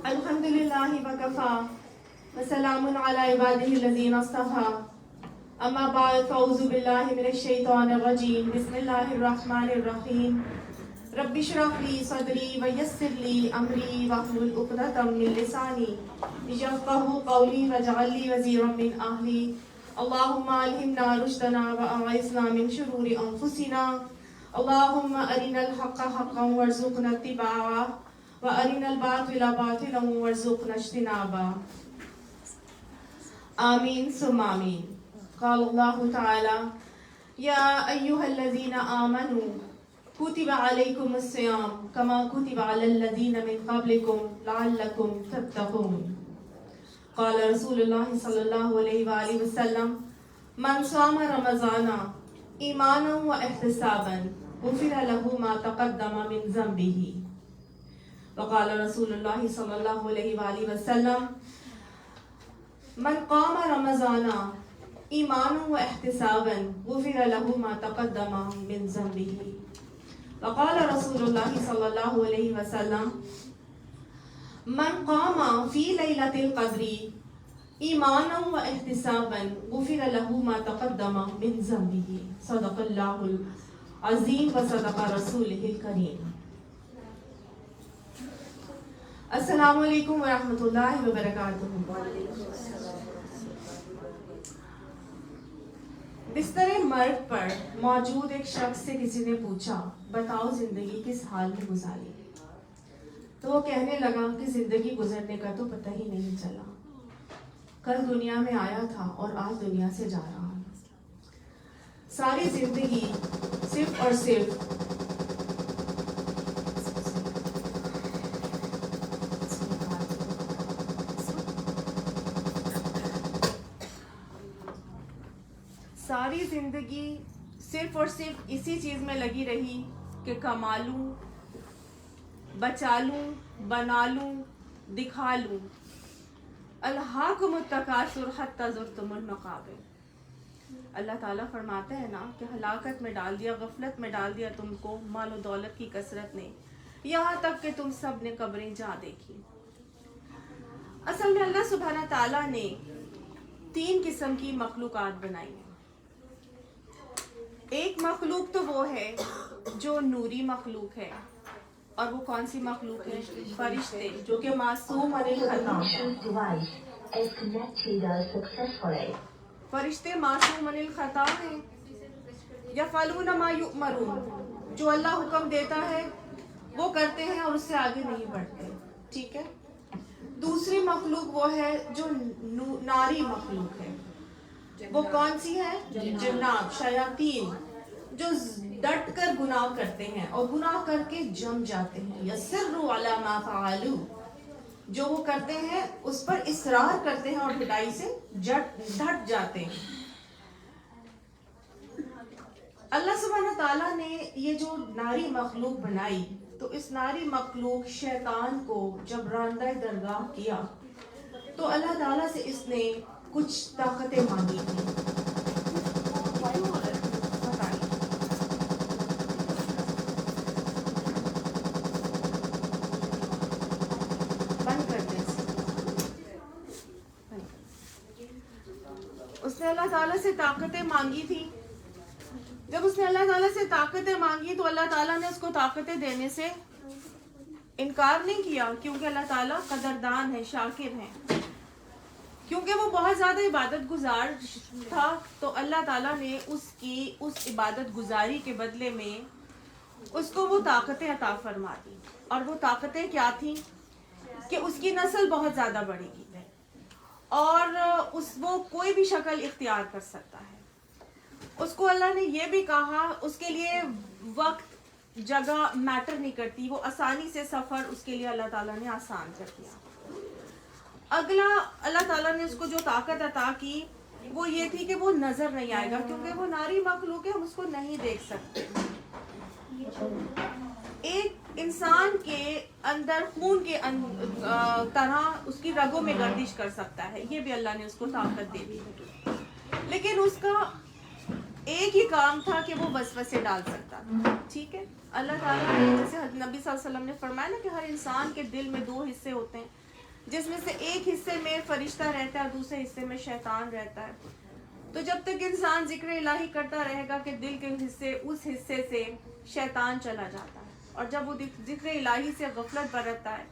Alhamdulillahi wa kafa wa salamun ala ibadihi alladhina istafa. Amma ba'd, fa'udhu billahi minash shaitanir rajim. Bismillahir rahmanir rahim. Rabbi shrah li sadri wa yassir li amri wahlul 'uqdatam min lisani yafqahu qawli waj'al li waziran min ahli. Allahumma alhimna rushdana wa a'izna min shururi anfusina. Allahumma arinal haqqa haqqan warzuqna ittiba'ah wa arinal batila batilan warzuqna ijtinaba. Ameen summa ameen. قال الله تعالى يا أيها الذين آمنوا كتب عليكم الصيام كما كتب على الذين من قبلكم لعلكم تتقون. قال رسول الله صلى الله عليه وآله وسلم من صام رمضان إيمانا واحتسابا غفر له ما تقدم من ذنبه. وقال رسول الله صلى الله عليه وآله وسلم من قام رمضان ایمانا و احتسابا غفر له ما تقدم من ذنبه. وقال رسول اللہ صلی اللہ علیہ وسلم من قام فی لیلۃ القدر ایمانا و احتسابا غفر له ما تقدم من ذنبه. صدق اللہ العظیم و صدق رسولہ الکریم. السلام علیکم ورحمۃ اللہ وبرکاتہ. بستر مرگ پر موجود ایک شخص سے کسی نے پوچھا بتاؤ زندگی کس حال میں گزاری؟ تو وہ کہنے لگا کہ زندگی گزرنے کا تو پتہ ہی نہیں چلا. کل دنیا میں آیا تھا اور آج دنیا سے جا رہا ہوں. ساری زندگی صرف اور صرف ساری زندگی صرف اور صرف اسی چیز میں لگی رہی کہ کما لوں، بچا لوں، بنا لوں، دکھا لوں. الہاکم التکاثر حتی زرتم المقابر. اللہ تعالیٰ فرماتے ہیں نا کہ ہلاکت میں ڈال دیا، غفلت میں ڈال دیا تم کو مال و دولت کی کثرت نے، یہاں تک کہ تم سب نے قبریں جا دیکھی. اصل میں اللہ سبحانہ تعالیٰ نے 3 قسم کی مخلوقات بنائی ہیں. ایک مخلوق تو وہ ہے جو نوری مخلوق ہے، اور وہ کون سی مخلوق ہے؟ فرشتے، جو کہ معصوم عن الخطا. فرشتے معصوم عن الخطا ہیں. یفعلون ما یؤمرون، جو اللہ حکم دیتا ہے وہ کرتے ہیں اور اس سے آگے نہیں بڑھتے. ٹھیک ہے. دوسری مخلوق وہ ہے جو ناری مخلوق ہے. وہ کون سی ہے؟ جنات، شیاطین، جو ڈٹ کر گناہ کرتے ہیں اور گناہ کر کے جم جاتے ہیں. یصروا علی ما فعلوا، جو وہ کرتے ہیں اس پر اصرار کرتے ہیں اور ڈٹائی سے ڈٹ جاتے ہیں. اللہ سبحانہ تعالیٰ نے یہ جو ناری مخلوق بنائی، تو اس ناری مخلوق شیطان کو جب راندہ درگاہ کیا تو اللہ تعالیٰ سے اس نے کچھ طاقتیں مانگی تھی. بند کر دیں. اس نے اللہ تعالیٰ سے طاقتیں مانگی تھی. جب اس نے اللہ تعالیٰ سے طاقتیں مانگی تو اللہ تعالیٰ نے اس کو طاقتیں دینے سے انکار نہیں کیا، کیونکہ اللہ تعالیٰ قدردان ہے، شاکر ہیں. کیونکہ وہ بہت زیادہ عبادت گزار تھا تو اللہ تعالیٰ نے اس عبادت گزاری کے بدلے میں اس کو وہ طاقتیں عطا فرما دی. اور وہ طاقتیں کیا تھیں؟ کہ اس کی نسل بہت زیادہ بڑھے گی اور وہ کوئی بھی شکل اختیار کر سکتا ہے. اس کو اللہ نے یہ بھی کہا اس کے لیے وقت جگہ میٹر نہیں کرتی، وہ آسانی سے سفر اس کے لیے اللہ تعالیٰ نے آسان کر دیا. اگلا اللہ تعالیٰ نے اس کو جو طاقت عطا کی وہ یہ تھی کہ وہ نظر نہیں آئے گا، کیونکہ وہ ناری مخلوق ہے، ہم اس کو نہیں دیکھ سکتے. ایک انسان کے اندر خون کے طرح اس کی رگوں میں گردش کر سکتا ہے، یہ بھی اللہ نے اس کو طاقت دے دی. لیکن اس کا ایک ہی کام تھا کہ وہ وسوسے ڈال سکتا تھا. ٹھیک ہے. اللہ تعالیٰ نے جیسے نبی صلی اللہ علیہ وسلم نے فرمایا نا کہ ہر انسان کے دل میں 2 حصے ہوتے ہیں، جس میں سے ایک حصے میں فرشتہ رہتا ہے اور دوسرے حصے میں شیطان رہتا ہے. تو جب تک انسان ذکر الہی کرتا رہے گا کہ دل کے حصے اس حصے سے شیطان چلا جاتا ہے, اور جب وہ ذکر الہی سے غفلت برتتا ہے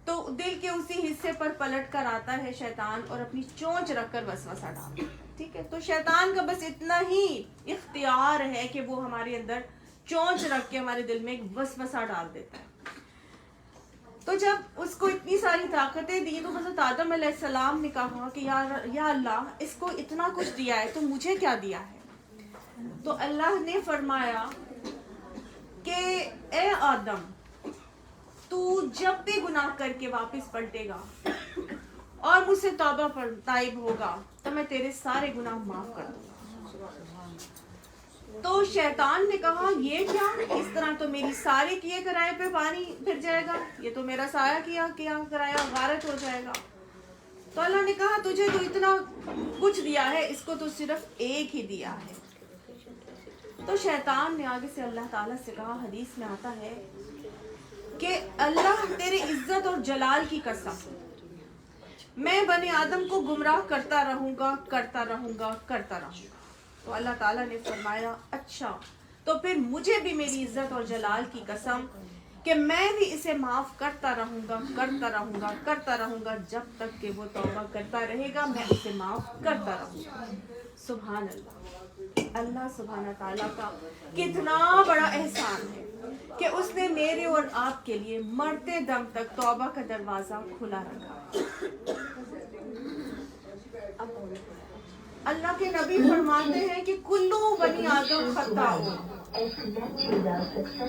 تو دل کے اسی حصے پر پلٹ کر آتا ہے شیطان اور اپنی چونچ رکھ کر وسوسہ ڈالتا ہے. ٹھیک ہے, تو شیطان کا بس اتنا ہی اختیار ہے کہ وہ ہمارے اندر چونچ رکھ کے ہمارے دل میں ایک وسوسہ ڈال دیتا ہے. تو جب اس کو اتنی ساری طاقتیں دی تو حضرت آدم علیہ السلام نے کہا کہ یا اللہ, اس کو اتنا کچھ دیا ہے تو مجھے کیا دیا ہے؟ تو اللہ نے فرمایا کہ اے آدم, تو جب بھی گناہ کر کے واپس پلٹے گا اور مجھ سے توبہ پر تائب ہوگا تو میں تیرے سارے گناہ معاف کر دوں گا. تو شیطان نے کہا یہ کیا, اس طرح تو میری سارے کیے کرائے پہ پانی پھر جائے گا, یہ تو میرا سایہ کیا کرایا غارت ہو جائے گا. تو اللہ نے کہا تجھے تو اتنا کچھ دیا ہے, اس کو تو صرف ایک ہی دیا ہے. تو شیطان نے آگے سے اللہ تعالیٰ سے کہا, حدیث میں آتا ہے کہ اللہ تیرے عزت اور جلال کی قسم, میں بنی آدم کو گمراہ کرتا رہوں گا. تو اللہ تعالیٰ نے فرمایا اچھا, تو پھر مجھے بھی میری عزت اور جلال کی قسم کہ میں بھی اسے معاف کرتا رہوں گا جب تک کہ وہ توبہ کرتا رہے گا, میں اسے معاف کرتا رہوں گا. سبحان اللہ. اللہ سبحانہ تعالیٰ کا کتنا بڑا احسان ہے کہ اس نے میرے اور آپ کے لیے مرتے دم تک توبہ کا دروازہ کھلا رکھا. اللہ کے نبی فرماتے ہیں کہ کلو بنی آدم خطاؤ.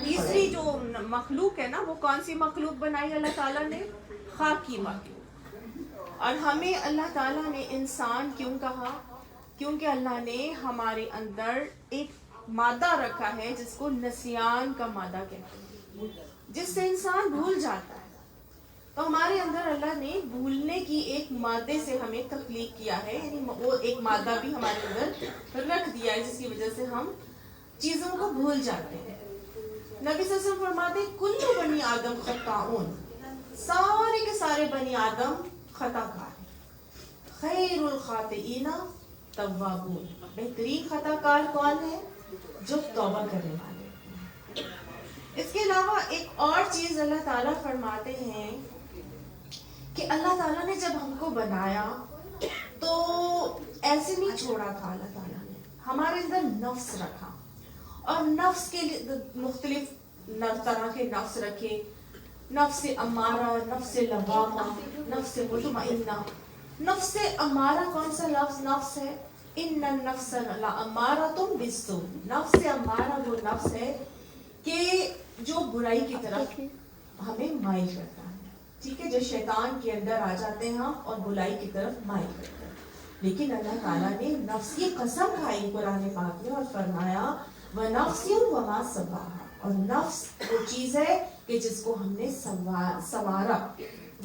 تیسری جو مخلوق ہے نا, وہ کون سی مخلوق بنائی اللہ تعالیٰ نے؟ خاکی مخلوق. اور ہمیں اللہ تعالیٰ نے انسان کیوں کہا؟ کیونکہ اللہ نے ہمارے اندر ایک مادہ رکھا ہے جس کو نسیان کا مادہ کہتے ہیں, جس سے انسان بھول جاتا ہے. تو ہمارے اندر اللہ نے بھولنے کی ایک مادے سے ہمیں تخلیق کیا ہے, یعنی وہ ایک مادہ بھی ہمارے اندر رکھ دیا ہے جس کی وجہ سے ہم چیزوں کو بھول جاتے ہیں. نبی صلی اللہ علیہ وسلم فرماتے ہیں کل بنی آدم خطاؤن, سارے کے سارے بنی آدم خطا کار ہیں. خیر الخاطئین توابون, بہترین خطا کار کون ہے؟ جو توبہ کرنے والے. اس کے علاوہ ایک اور چیز اللہ تعالیٰ فرماتے ہیں کہ اللہ تعالیٰ نے جب ہم کو بنایا تو ایسے نہیں چھوڑا تھا. اللہ تعالیٰ نے ہمارے اندر نفس رکھا, اور نفس کے مختلف طرح کے نفس رکھے. نفس امارہ, نفس لوامہ, نفس مطمئنہ. نفس امارہ کون سا لفظ نفس ہے؟ ان النفس لامارۃ بالسوء. نفس امارہ وہ نفس ہے کہ جو برائی کی طرف ہمیں مائل کرتا ہے. ٹھیک ہے, جو شیطان کے اندر آ جاتے ہیں ہم اور برائی کی طرف مائل کرتے ہیں. لیکن اللہ تعالیٰ نے نفس کی قسم کھائی قرآن پاک میں اور فرمایا وَنَفْسٍ وَمَا سَوَّاهَا, اور نفس وہ چیز ہے کہ جس کو ہم نے سوارا,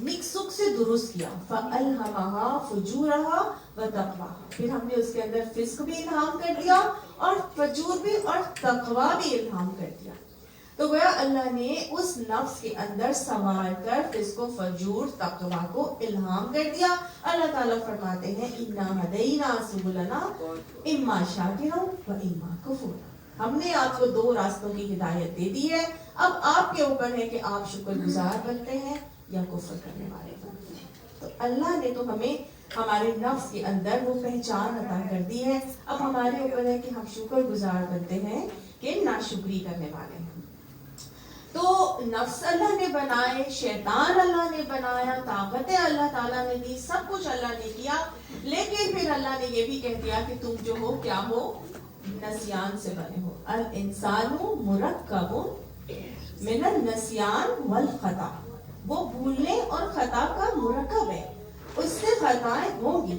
مکسک سے درست کیا. فَأَلْهَمَهَا فُجُورَهَا وَتَقْوَاهَا, پھر ہم نے اس کے اندر فسق بھی الہام کر دیا اور فجور بھی اور تقوی بھی الہام کر دیا. تو گویا اللہ نے اس نفس کے اندر سوار کر فسق و فجور تقوی کو الہام کر دیا. اللہ تعالیٰ فرماتے ہیں اِنَّا هَدَيْنَا سُبُلَنَا إِمَّا شَاكِرًا وَإِمَّا كَفُورًا, ہم نے آپ کو دو راستوں کی ہدایت دے دی ہے, اب آپ کے اوپر ہے کہ آپ شکر گزار بنتے ہیں یا کفر کرنے والے بنتے ہیں. تو اللہ نے تو ہمیں ہمارے نفس کے اندر وہ پہچان عطا کر دی ہے, اب ہمارے اوپر ہے کہ ہم شکر گزار بنتے ہیں کہ ناشکری کرنے والے ہیں. تو نفس اللہ نے بنائے, شیطان اللہ نے بنایا, طاقتیں اللہ تعالیٰ نے دی, سب کچھ اللہ نے کیا, لیکن پھر اللہ نے یہ بھی کہہ دیا کہ تم جو ہو کیا ہو؟ نسیان سے بنے ہو. الانسان مرکب من النسیان والخطا, وہ بھولنے اور خطا کا مرکب ہے, اس سے خطائیں ہوں گی,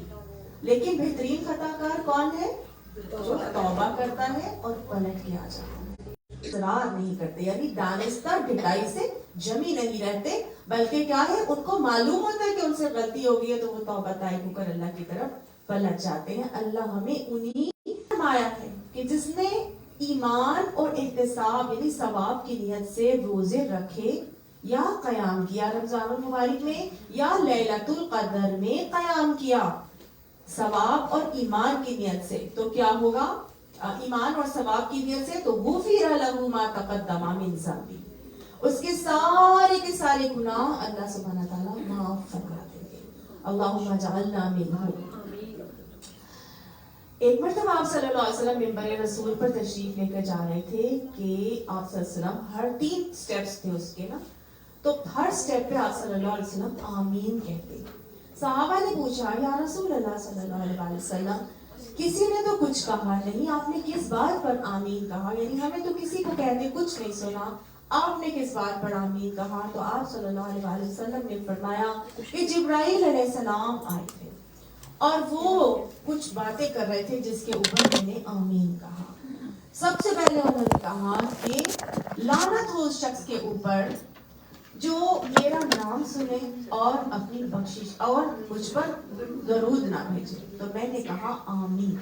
لیکن بہترین خطا کار کون ہے؟ جو توبہ کرتا ہے اور پلٹ کے آ جاتا ہے, اصرار نہیں کرتے, یعنی دانستہ ڈٹائی سے جمی نہیں رہتے, بلکہ کیا ہے ان کو معلوم ہوتا ہے کہ ان سے غلطی ہو گئی ہے تو وہ توبہ طائب ہو کر اللہ کی طرف پلٹ جاتے ہیں. اللہ ہمیں انہی فرمایا ہے کہ جس نے ایمان اور احتساب یعنی ثواب کی نیت سے روزے رکھے یا قیام کیا رمضان المبارک میں یا لیلۃ القدر میں قیام کیا ثواب اور ایمان کی نیت سے، تو کیا ہوگا؟ ایمان اور ثواب کی نیت سے تو غفر لہ ما تقدم من ذنبہ، اس کے سارے گناہ اللہ سبحانہ تعالیٰ معاف فرما دیں گے. اللہم اجعلنا منہم. ایک مرتبہ آپ صلی اللہ علیہ وسلم منبر رسول پر تشریف لے کر جا رہے تھے کہ آپ صلی اللہ علیہ وسلم ہر 3 سٹیپس تھے اس کے نا، تو ہر سٹیپ پہ آپ صلی اللہ علیہ وسلم آمین کہتے. صحابہ نے پوچھا یا رسول اللہ صلی اللہ علیہ وسلم کسی نے تو کچھ کہا نہیں، آپ نے کس بات پر آمین کہا؟ یعنی ہمیں تو کسی کو کہتے کچھ نہیں سنا، آپ نے کس بات پر آمین کہا؟ تو آپ صلی اللہ علیہ وسلم نے فرمایا کہ جبرائیل علیہ السلام آئے تھے اور وہ کچھ باتیں کر رہے تھے جس کے اوپر میں نے آمین کہا. سب سے پہلے انہوں نے کہا کہ لعنت ہو اس شخص کے اوپر جو میرا نام سنے اور اپنی بخشش اور مجھ پر درود نہ بھیجے، تو میں نے کہا آمین.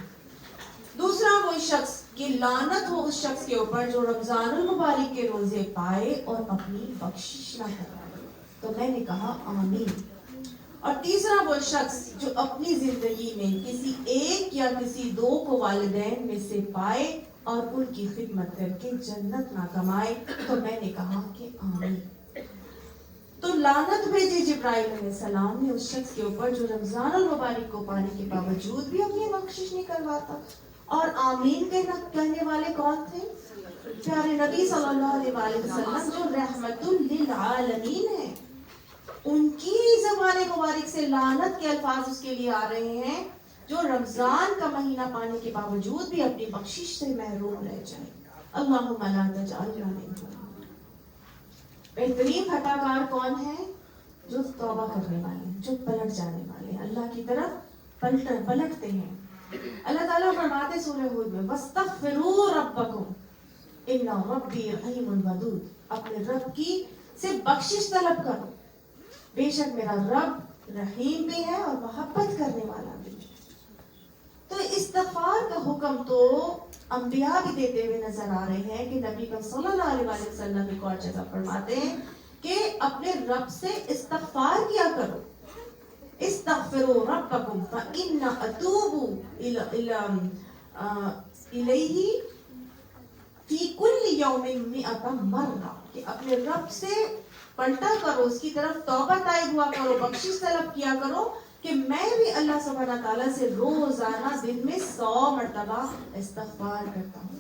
دوسرا وہ شخص کہ لعنت ہو اس شخص کے اوپر جو رمضان المبارک کے روزے پائے اور اپنی بخشش نہ کرائے، تو میں نے کہا آمین. اور تیسرا وہ شخص جو اپنی زندگی میں کسی ایک یا کسی 2 کو والدین میں سے پائے اور ان کی خدمت کر کے جنت نہ کمائے، تو میں نے کہا کہ آمین. تو لعنت بھیجی جبرائیل علیہ السلام نے اس شخص کے اوپر جو رمضان المبارک کو پانے کے باوجود بھی اپنی بخشش نہیں کرواتا. اور آمین کہنے والے کون تھے؟ پیارے نبی صلی اللہ علیہ وسلم جو رحمت للعالمین ہیں. ان کی زبان مبارک سے لعنت کے الفاظ اس کے لیے آ رہے ہیں جو رمضان کا مہینہ پانے کے باوجود بھی اپنی بخشش سے محروم رہ جائے. اللہم لا تجعلنا منہم. بہترین خطا کار کون ہے؟ جو توبہ کرنے والے ہیں، جو پلٹ جانے والے ہیں، اللہ کی طرف پلٹتے ہیں. اللہ تعالیٰ فرماتے سورہ ہود میں وَاسْتَغْفِرُوا رَبَّكُمْ إِنَّ رَبِّي رَحِيمٌ وَدُودٌ. اپنے رب کی سے بخشش طلب کرو، بے شک میرا رب رحیم بھی ہے اور محبت کرنے والا بھی. تو استغفار کا حکم تو انبیاء بھی دیتے ہوئے نظر آ رہے ہیں کہ نبی صلی اللہ علیہ وسلم ایک اور جگہ فرماتے ہیں کہ اپنے رب سے استغفار کیا کرو. استغفروا ربکم فإن أتوب الیہ فی کل یوم 100 مرہ، کہ اپنے رب سے پلٹا کرو، اس کی طرف توبہ طائب ہوا کرو، بخشش طلب کیا کرو کہ میں بھی اللہ سبحانہ تعالیٰ سے روزانہ دن میں 100 مرتبہ استغفار کرتا ہوں.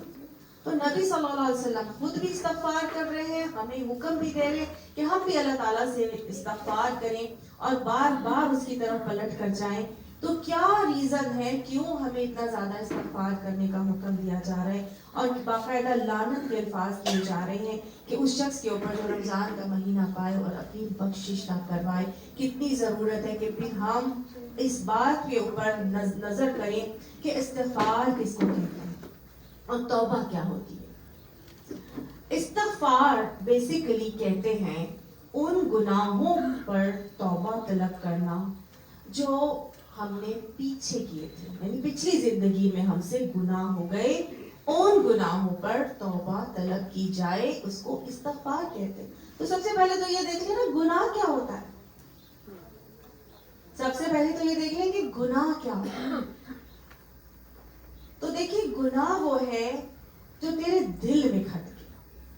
تو نبی صلی اللہ علیہ وسلم خود بھی استغفار کر رہے ہیں، ہمیں حکم بھی دے رہے ہیں کہ ہم بھی اللہ تعالیٰ سے استغفار کریں اور بار بار اس کی طرف پلٹ کر جائیں. تو کیا ریزن ہے کیوں ہمیں اتنا زیادہ استغفار کرنے کا حکم دیا جا رہا ہے اور باقاعدہ لعنت کے الفاظ کیے جا رہے ہیں کہ اس شخص کے اوپر جو رمضان کا مہینہ پائے اور اپنی بخشش نہ کروائے؟ کتنی ضرورت ہے کہ پھر ہم اس بات کے اوپر نظر کریں کہ استغفار کس کو کہتے ہیں اور توبہ کیا ہوتی ہے. استغفار بیسیکلی کہتے ہیں ان گناہوں پر توبہ طلب کرنا جو ہم نے پیچھے کیے تھے، یعنی پچھلی زندگی میں ہم سے گناہ ہو گئے، ان گناہوں پر توبہ طلب کی جائے، اس کو استغفار کہتے ہیں. تو سب سے پہلے تو یہ دیکھ لیں نا گناہ کیا ہوتا ہے. سب سے پہلے تو یہ دیکھ لیں کہ گناہ کیا ہوتا ہے. تو دیکھیے گناہ وہ ہے جو تیرے دل میں کھٹ گیا.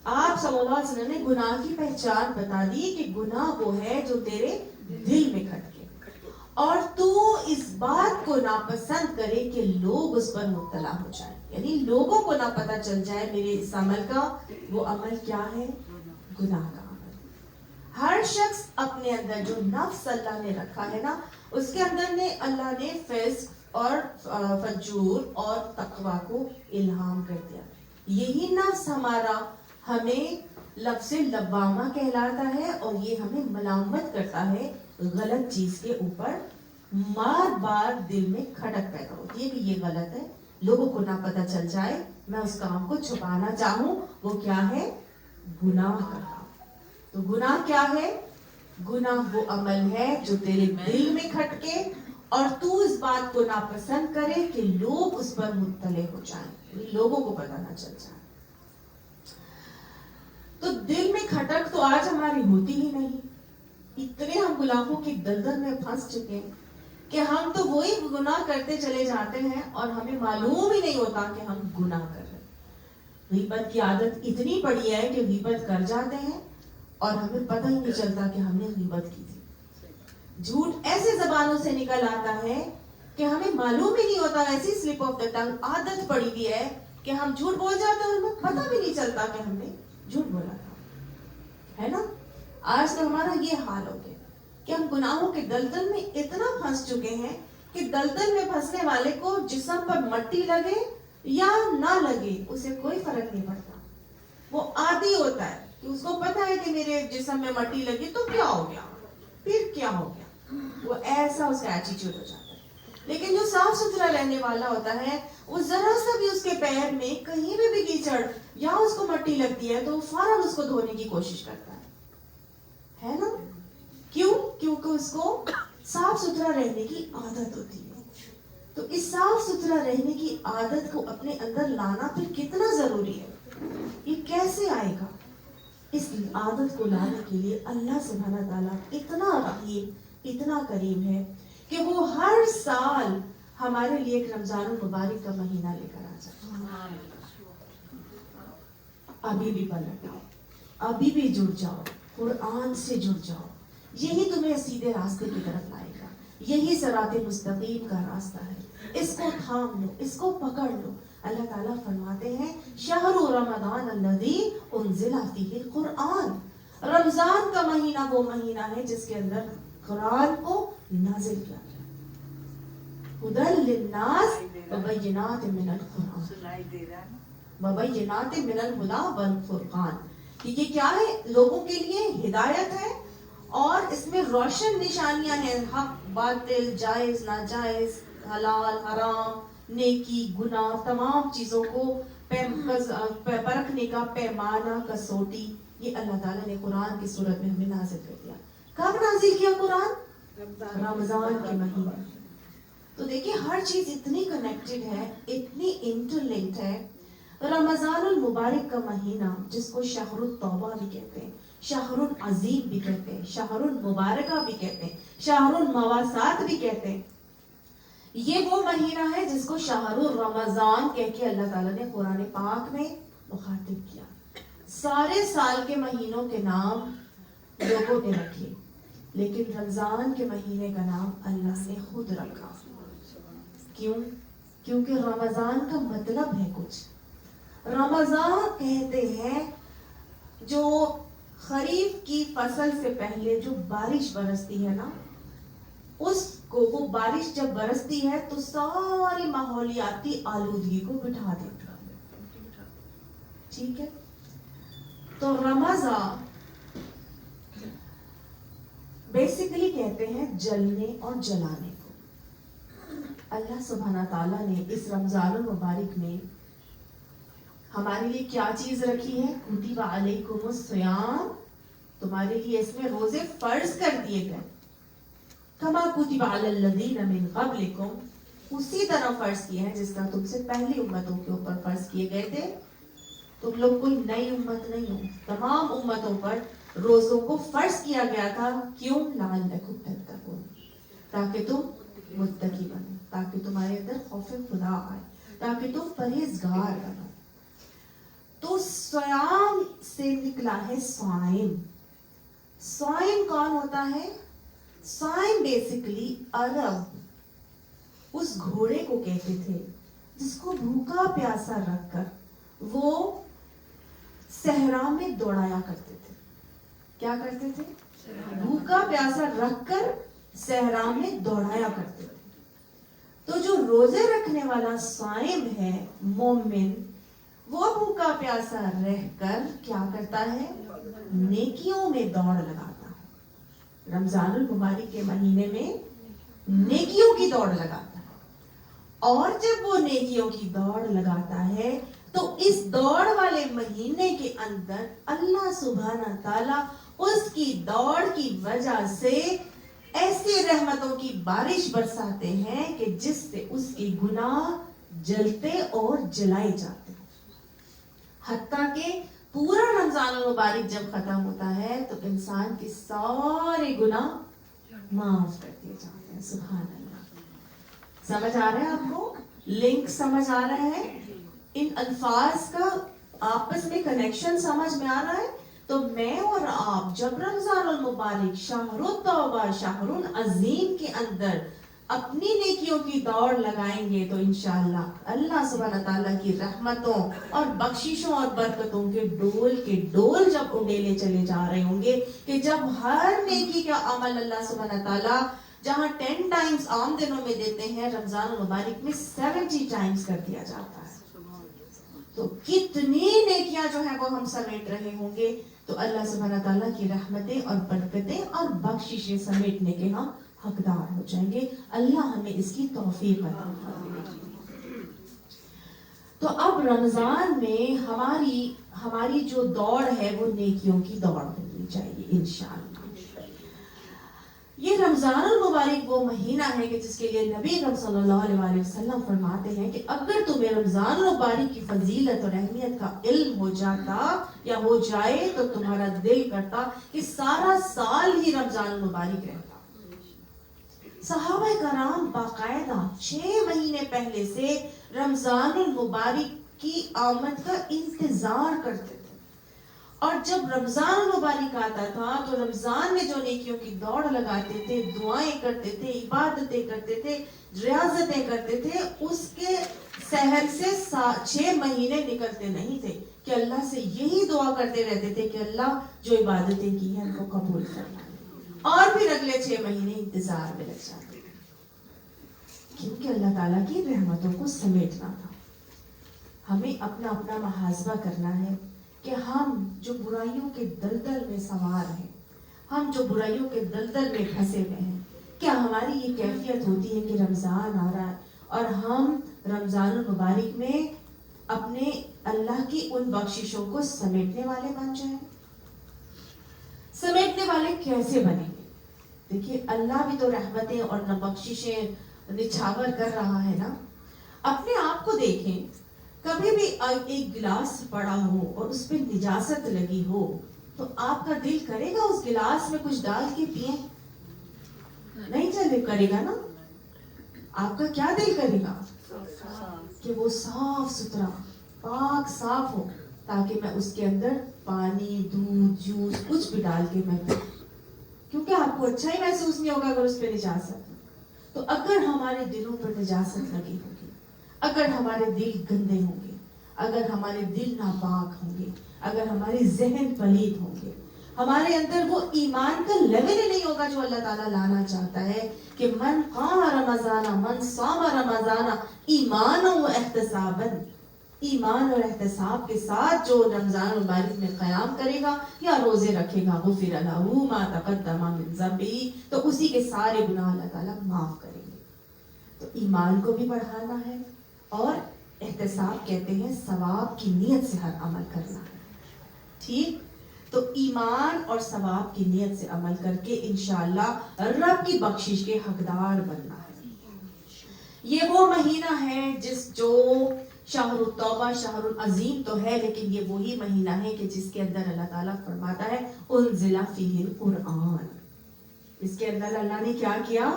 آپ صلی اللہ علیہ وسلم نے گناہ کی پہچان بتا دی کہ گناہ وہ ہے جو تیرے دل میں کھٹ گیا اور تو اس بات کو ناپسند کرے کہ لوگ اس پر مبتلا ہو جائیں، یعنی لوگوں کو نہ پتہ چل جائے میرے اس عمل کا. وہ عمل کیا ہے؟ گناہ کا عمل. ہر شخص اپنے اندر جو نفس اللہ نے رکھا ہے نا، اس کے اندر نے اللہ نے فسق اور فجور اور تقوی کو الہام کر دیا. یہی نفس ہمارا ہمیں لفظ لوامہ کہلاتا ہے اور یہ ہمیں ملامت کرتا ہے غلط چیز کے اوپر. بار بار دل میں کھٹک پیدا ہوتی ہے کہ یہ غلط ہے، لوگوں کو نہ پتہ چل جائے، میں اس کام کو چھپانا چاہوں. وہ کیا ہے؟ گناہ کا کام. تو گناہ کیا ہے؟ گناہ وہ عمل ہے جو تیرے دل میں کھٹ کے اور تو اس بات کو ناپسند کرے کہ لوگ اس پر مطلع ہو جائیں، لوگوں کو پتہ نہ چل جائے. تو دل میں کھٹک تو آج ہماری ہوتی ہی نہیں. اتنے ہم گناہوں کی دلدل میں پھنس چکے ہیں کہ ہم تو وہی گناہ کرتے چلے جاتے ہیں اور ہمیں معلوم ہی نہیں ہوتا کہ ہم گناہ کر رہے ہیں. غیبت کی عادت اتنی بڑی ہے کہ غیبت کر جاتے ہیں اور ہمیں پتہ ہی نہیں چلتا کہ ہم نے غیبت کی تھی. جھوٹ ایسے زبانوں سے نکل آتا ہے کہ ہمیں معلوم ہی نہیں ہوتا. ایسی سلپ آف دا ٹنگ عادت پڑی ہوئی ہے کہ ہم جھوٹ بول جاتے ہیں اور ہمیں پتہ بھی نہیں چلتا کہ ہم نے جھوٹ بولا تھا. ہے نا؟ آج تو ہمارا یہ حال ہو گیا کہ ہم گناہوں کے دلدل میں اتنا پھنس چکے ہیں کہ دلدل میں پھنسنے والے کو جسم پر مٹی لگے یا نہ لگے اسے کوئی فرق نہیں پڑتا. وہ عادی ہوتا ہے کہ اس کو پتا ہے کہ میرے جسم میں مٹی لگی تو کیا ہو گیا، پھر کیا ہو گیا. وہ ایسا اس کا ایٹیٹیوڈ ہو جاتا ہے. لیکن جو صاف ستھرا رہنے والا ہوتا ہے وہ ذرا سا بھی اس کے پیر میں کہیں بھی کیچڑ یا اس کو مٹی لگتی ہے تو فوراً اس کو دھونے کی کوشش کرتا ہے نا؟ کیوں؟ کیونکہ اس کو صاف ستھرا رہنے کی عادت ہوتی ہے. تو اس صاف ستھرا رہنے کی عادت کو اپنے اندر لانا پھر کتنا ضروری ہے. یہ کیسے آئے گا؟ اس عادت کو لانے کے لیے اللہ سبحانہ تعالیٰ اتنا رحیم اتنا کریم ہے کہ وہ ہر سال ہمارے لیے ایک رمضان المبارک کا مہینہ لے کر آ جاتا ہے. ابھی بھی پلٹ آؤ، ابھی بھی جڑ جاؤ، قرآن سے جڑ جاؤ. یہی تمہیں سیدھے راستے کی طرف لائے گا. یہی صراط مستقیم کا راستہ ہے. اس کو تھام لو، اس کو پکڑ لو. اللہ تعالیٰ فرماتے ہیں شہر رمضان الذی انزل فیہ القرآن. رمضان کا مہینہ وہ مہینہ ہے جس کے اندر قرآن کو نازل کیا گیا. ہدی للناس وبینات من القرآن وبینات من الہدی والفرقان. یہ کیا ہے؟ لوگوں کے لیے ہدایت ہے اور اس میں روشن نشانیاں ہیں. حق باطل، جائز ناجائز، حلال حرام، نیکی گناہ، تمام چیزوں کو پرکھنے کا پیمانہ کسوٹی یہ اللہ تعالیٰ نے قرآن کی صورت میں ہمیں نازل کر دیا. کب نازل کیا قرآن؟ رمضان کے مہینے. تو دیکھیں ہر چیز اتنی کنیکٹڈ ہے، اتنی انٹرلنکڈ ہے. رمضان المبارک کا مہینہ جس کو شہر التوبہ بھی کہتے ہیں، شہر العظیم بھی کہتے ہیں، شہر المبارکہ بھی کہتے ہیں، شہر المواسات بھی کہتے ہیں. یہ وہ مہینہ ہے جس کو شہر الرمضان کہہ کے اللہ تعالیٰ نے قرآن پاک میں مخاطب کیا. سارے سال کے مہینوں کے نام لوگوں نے رکھے لیکن رمضان کے مہینے کا نام اللہ نے خود رکھا. کیوں؟ کیونکہ رمضان کا مطلب ہے کچھ. رمضان کہتے ہیں جو خریف کی فصل سے پہلے جو بارش برستی ہے نا، اس کو وہ بارش جب برستی ہے تو ساری ماحولیاتی آلودگی کو بٹھا دیتی ہے. ٹھیک ہے؟ تو رمضان بیسیکلی کہتے ہیں جلنے اور جلانے کو. اللہ سبحانہ تعالیٰ نے اس رمضان المبارک میں ہمارے لیے کیا چیز رکھی ہے؟ کتب علیکم الصیام. تمہارے لیے اس میں روزے فرض کر دیے گئے. کما کتب علی الذین من قبلکم، اسی طرح فرض کیے ہیں جس طرح تم سے پہلی امتوں کے اوپر فرض کیے گئے تھے. تم لوگ کوئی نئی امت نہیں ہو، تمام امتوں پر روزوں کو فرض کیا گیا تھا. کیوں؟ لعلکم تتقون، تاکہ تم متقی بنو، تاکہ تمہارے اندر خوف خدا آئے، تاکہ تم پرہیزگار بنو. تو صیام سے نکلا ہے صائم. صائم کون ہوتا ہے؟ صائم بیسیکلی عرب اس گھوڑے کو کہتے تھے جس کو بھوکا پیاسا رکھ کر وہ صحرا میں دوڑایا کرتے تھے. کیا کرتے تھے؟ بھوکا پیاسا رکھ کر صحرا میں دوڑایا کرتے تھے. تو جو روزے رکھنے والا صائم ہے مومن، وہ بھوکا پیاسا رہ کر کیا کرتا ہے؟ نیکیوں میں دوڑ لگاتا ہے. رمضان المبارک کے مہینے میں نیکیوں کی دوڑ لگاتا ہے. اور جب وہ نیکیوں کی دوڑ لگاتا ہے تو اس دوڑ والے مہینے کے اندر اللہ سبحانہ تعالیٰ اس کی دوڑ کی وجہ سے ایسی رحمتوں کی بارش برساتے ہیں کہ جس سے اس کے گناہ جلتے اور جلائے جاتے ہیں. حتیٰ کہ پورا رمضان المبارک جب ختم ہوتا ہے تو انسان کے سارے گناہ معاف کر دیے جاتے ہیں. سبحان اللہ. سمجھ آ رہا ہے آپ کو؟ لنک سمجھ آ رہا ہے؟ ان الفاظ کا آپس میں کنیکشن سمجھ میں آ رہا ہے؟ تو میں اور آپ جب رمضان المبارک شہر التوبہ شہر عظیم کے اندر اپنی نیکیوں کی دوڑ لگائیں گے تو انشاءاللہ اللہ سبحانہ تعالیٰ کی رحمتوں اور بخششوں اور برکتوں کے ڈول جب اڈیلے چلے جا رہے ہوں گے کہ جب ہر نیکی کا عمل اللہ سبحانہ تعالیٰ جہاں 10 ٹائمز عام دنوں میں دیتے ہیں رمضان المبارک میں 70 ٹائمز کر دیا جاتا ہے. تو کتنی نیکیاں جو ہیں وہ ہم سمیٹ رہے ہوں گے. تو اللہ سبحانہ تعالیٰ کی رحمتیں اور برکتیں اور بخششیں سمیٹنے کے ہم حقدار ہو جائیں گے. اللہ ہمیں اس کی توفیق عطا فرمائے. تو اب رمضان میں ہماری جو دوڑ ہے وہ نیکیوں کی دوڑ ہونی چاہیے انشاءاللہ. یہ رمضان المبارک وہ مہینہ ہے کہ جس کے لیے نبی اکرم صلی اللہ علیہ وسلم فرماتے ہیں کہ اگر تمہیں رمضان المبارک کی فضیلت اور اہمیت کا علم ہو جاتا یا ہو جائے تو تمہارا دل کرتا کہ سارا سال ہی رمضان المبارک رہتا. صحابہ کرام باقاعدہ 6 مہینے پہلے سے رمضان المبارک کی آمد کا انتظار کرتے تھے. اور جب رمضان المبارک آتا تھا تو رمضان میں جو نیکیوں کی دوڑ لگاتے تھے, دعائیں کرتے تھے, عبادتیں کرتے تھے, ریاضتیں کرتے تھے, اس کے سحر سے 6 مہینے نکلتے نہیں تھے کہ اللہ سے یہی دعا کرتے رہتے تھے کہ اللہ جو عبادتیں کی ہیں ان کو قبول کرنا. اور پھر اگلے 6 مہینے انتظار میں لگ جاتے تھے کیونکہ اللہ تعالیٰ کی رحمتوں کو سمیٹنا تھا. ہمیں اپنا اپنا محاسبہ کرنا ہے کہ ہم جو برائیوں کے دلدل میں سوار ہیں, ہم جو برائیوں کے دلدل میں پھنسے ہوئے ہیں, کیا ہماری یہ کیفیت ہوتی ہے کہ رمضان آ رہا ہے اور ہم رمضان المبارک میں اپنے اللہ کی ان بخششوں کو سمیٹنے والے بن جائیں؟ سمیٹنے والے کیسے بنیں گے؟ دیکھیے اللہ بھی تو رحمتیں اور بخششیں نچھاور کر رہا ہے نا. اپنے آپ کو دیکھیں, کبھی بھی ایک گلاس پڑا ہو اور اس پہ نجاست لگی ہو تو آپ کا دل کرے گا اس گلاس میں کچھ ڈال کے پئیں؟ نہیں چلے کرے گا نا. آپ کا کیا دل کرے گا کہ وہ صاف ستھرا پاک صاف ہو تاکہ میں اس کے اندر پانی, دودھ, جوس کچھ بھی ڈال کے میں پیوں, کیونکہ آپ کو اچھا ہی محسوس نہیں ہوگا اگر اس پہ نجاست. تو اگر ہمارے دلوں پر نجاست لگی ہوگی, اگر ہمارے دل گندے ہوں گے, اگر ہمارے دل ناپاک ہوں گے, اگر ہمارے ذہن پلید ہوں گے, ہمارے اندر وہ ایمان کا لیول ہی نہیں ہوگا جو اللہ تعالیٰ لانا چاہتا ہے کہ من قام رمضان من صام رمضان ایمان و احتسابا, ایمان اور احتساب کے ساتھ جو رمضان المبارک میں قیام کرے گا یا روزے رکھے گا غفر لہ ما تقدم من ذنبہ, تو اسی کے سارے گناہ اللہ تعالیٰ معاف کریں گے. تو ایمان کو بھی بڑھانا ہے اور احتساب کہتے ہیں ثواب کی نیت سے ہر عمل کرنا ہے. ٹھیک, تو ایمان اور ثواب کی نیت سے عمل کر کے انشاءاللہ رب کی بخشش کے حقدار بننا ہے. یہ وہ مہینہ ہے جو شہر التوبہ شہر العظیم تو ہے, لیکن یہ وہی مہینہ ہے کہ جس کے اندر اللہ تعالیٰ فرماتا ہے انزل فیہ القرآن. اس کے اندر اللہ نے کیا کیا؟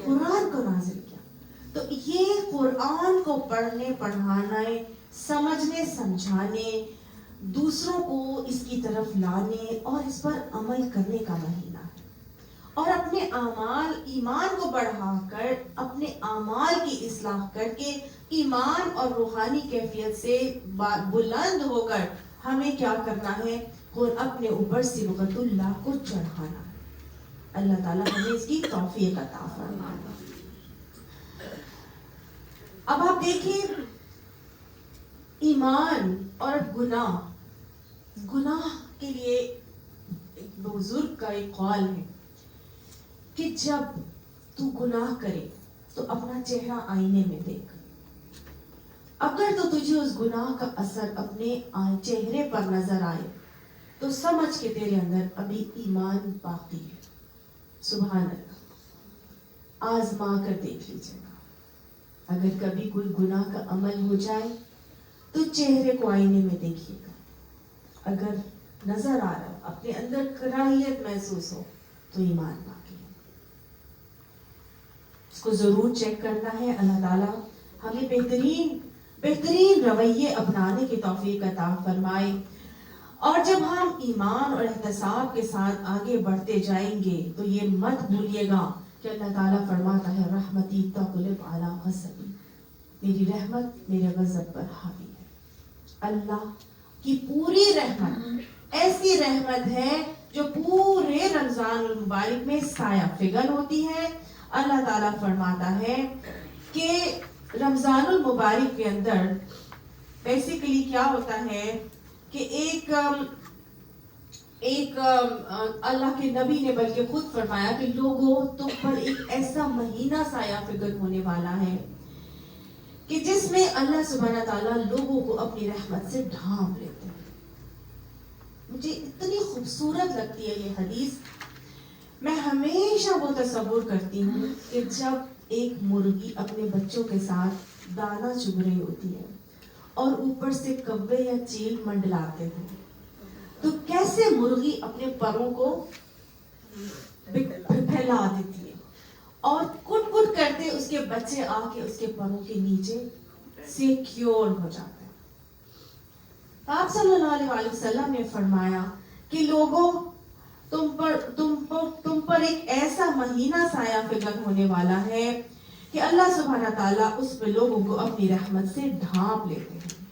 قرآن کو نازل کیا. تو یہ قرآن کو پڑھنے پڑھانے, سمجھنے سمجھانے, دوسروں کو اس کی طرف لانے اور اس پر عمل کرنے کا مہینہ ہے. اور اپنے اعمال, ایمان کو بڑھا کر اپنے اعمال کی اصلاح کر کے ایمان اور روحانی کیفیت سے بلند ہو کر ہمیں کیا کرنا ہے؟ اور اپنے اوپر صبغت اللہ کو چڑھانا ہے. اللہ تعالیٰ ہمیں اس کی توفیق عطا فرمائے. اب آپ دیکھیں ایمان اور گناہ کے لیے ایک بزرگ کا ایک قول ہے کہ جب تو گناہ کرے تو اپنا چہرہ آئینے میں دیکھ. اگر تو تجھے اس گناہ کا اثر اپنے چہرے پر نظر آئے تو سمجھ کے تیرے اندر ابھی ایمان باقی ہے. سبحان اللہ. آزما کر دیکھ لیجیے گا, اگر کبھی کوئی گناہ کا عمل ہو جائے تو چہرے کو آئینے میں دیکھیے گا. اگر نظر آ رہا، اپنے اندر کراہیت محسوس ہو، تو ایمان باقی ہے، اس کو ضرور چیک کرنا ہے۔ اللہ تعالیٰ ہمیں بہترین رویے اپنانے کی توفیق عطا فرمائے۔ اور جب ہم ایمان اور احتساب کے ساتھ آگے بڑھتے جائیں گے تو یہ مت بھولیے گا کہ اللہ تعالیٰ فرماتا ہے رحمتی تغلب علی غضبی، میری رحمت میرے غضب پر حاوی ہے۔ اللہ کی پوری رحمت ایسی رحمت ہے جو پورے رمضان المبارک میں سایہ فگن ہوتی ہے۔ اللہ تعالیٰ فرماتا ہے کہ رمضان المبارک کے اندر بیسیکلی کیا ہوتا ہے کہ ایک اللہ کے نبی نے بلکہ خود فرمایا کہ لوگوں تم پر ایک ایسا مہینہ سایہ فگن ہونے والا ہے کہ جس میں اللہ سبحانہ تعالیٰ لوگوں کو اپنی رحمت سے ڈھانپ لیتے ہیں۔ مجھے اتنی خوبصورت لگتی ہے یہ حدیث۔ میں ہمیشہ وہ تصور کرتی ہوں کہ جب ایک مرغی اپنے بچوں کے ساتھ دانہ چگ رہی ہوتی ہے اور اوپر سے کوے یا چیل منڈلاتے ہیں تو کیسے مرغی اپنے پروں کو پھیلا دیتی ہے اور کٹ کٹ کرتے اس کے بچے آ کے اس کے پروں کے نیچے سیکیور ہو جاتے ہیں۔ آپ صلی اللہ علیہ وسلم نے فرمایا کہ لوگوں تم پر ایک ایسا مہینہ سایہ فگن ہونے والا ہے کہ اللہ سبحانہ تعالیٰ اس پہ لوگوں کو اپنی رحمت سے ڈھانپ لیتے ہیں،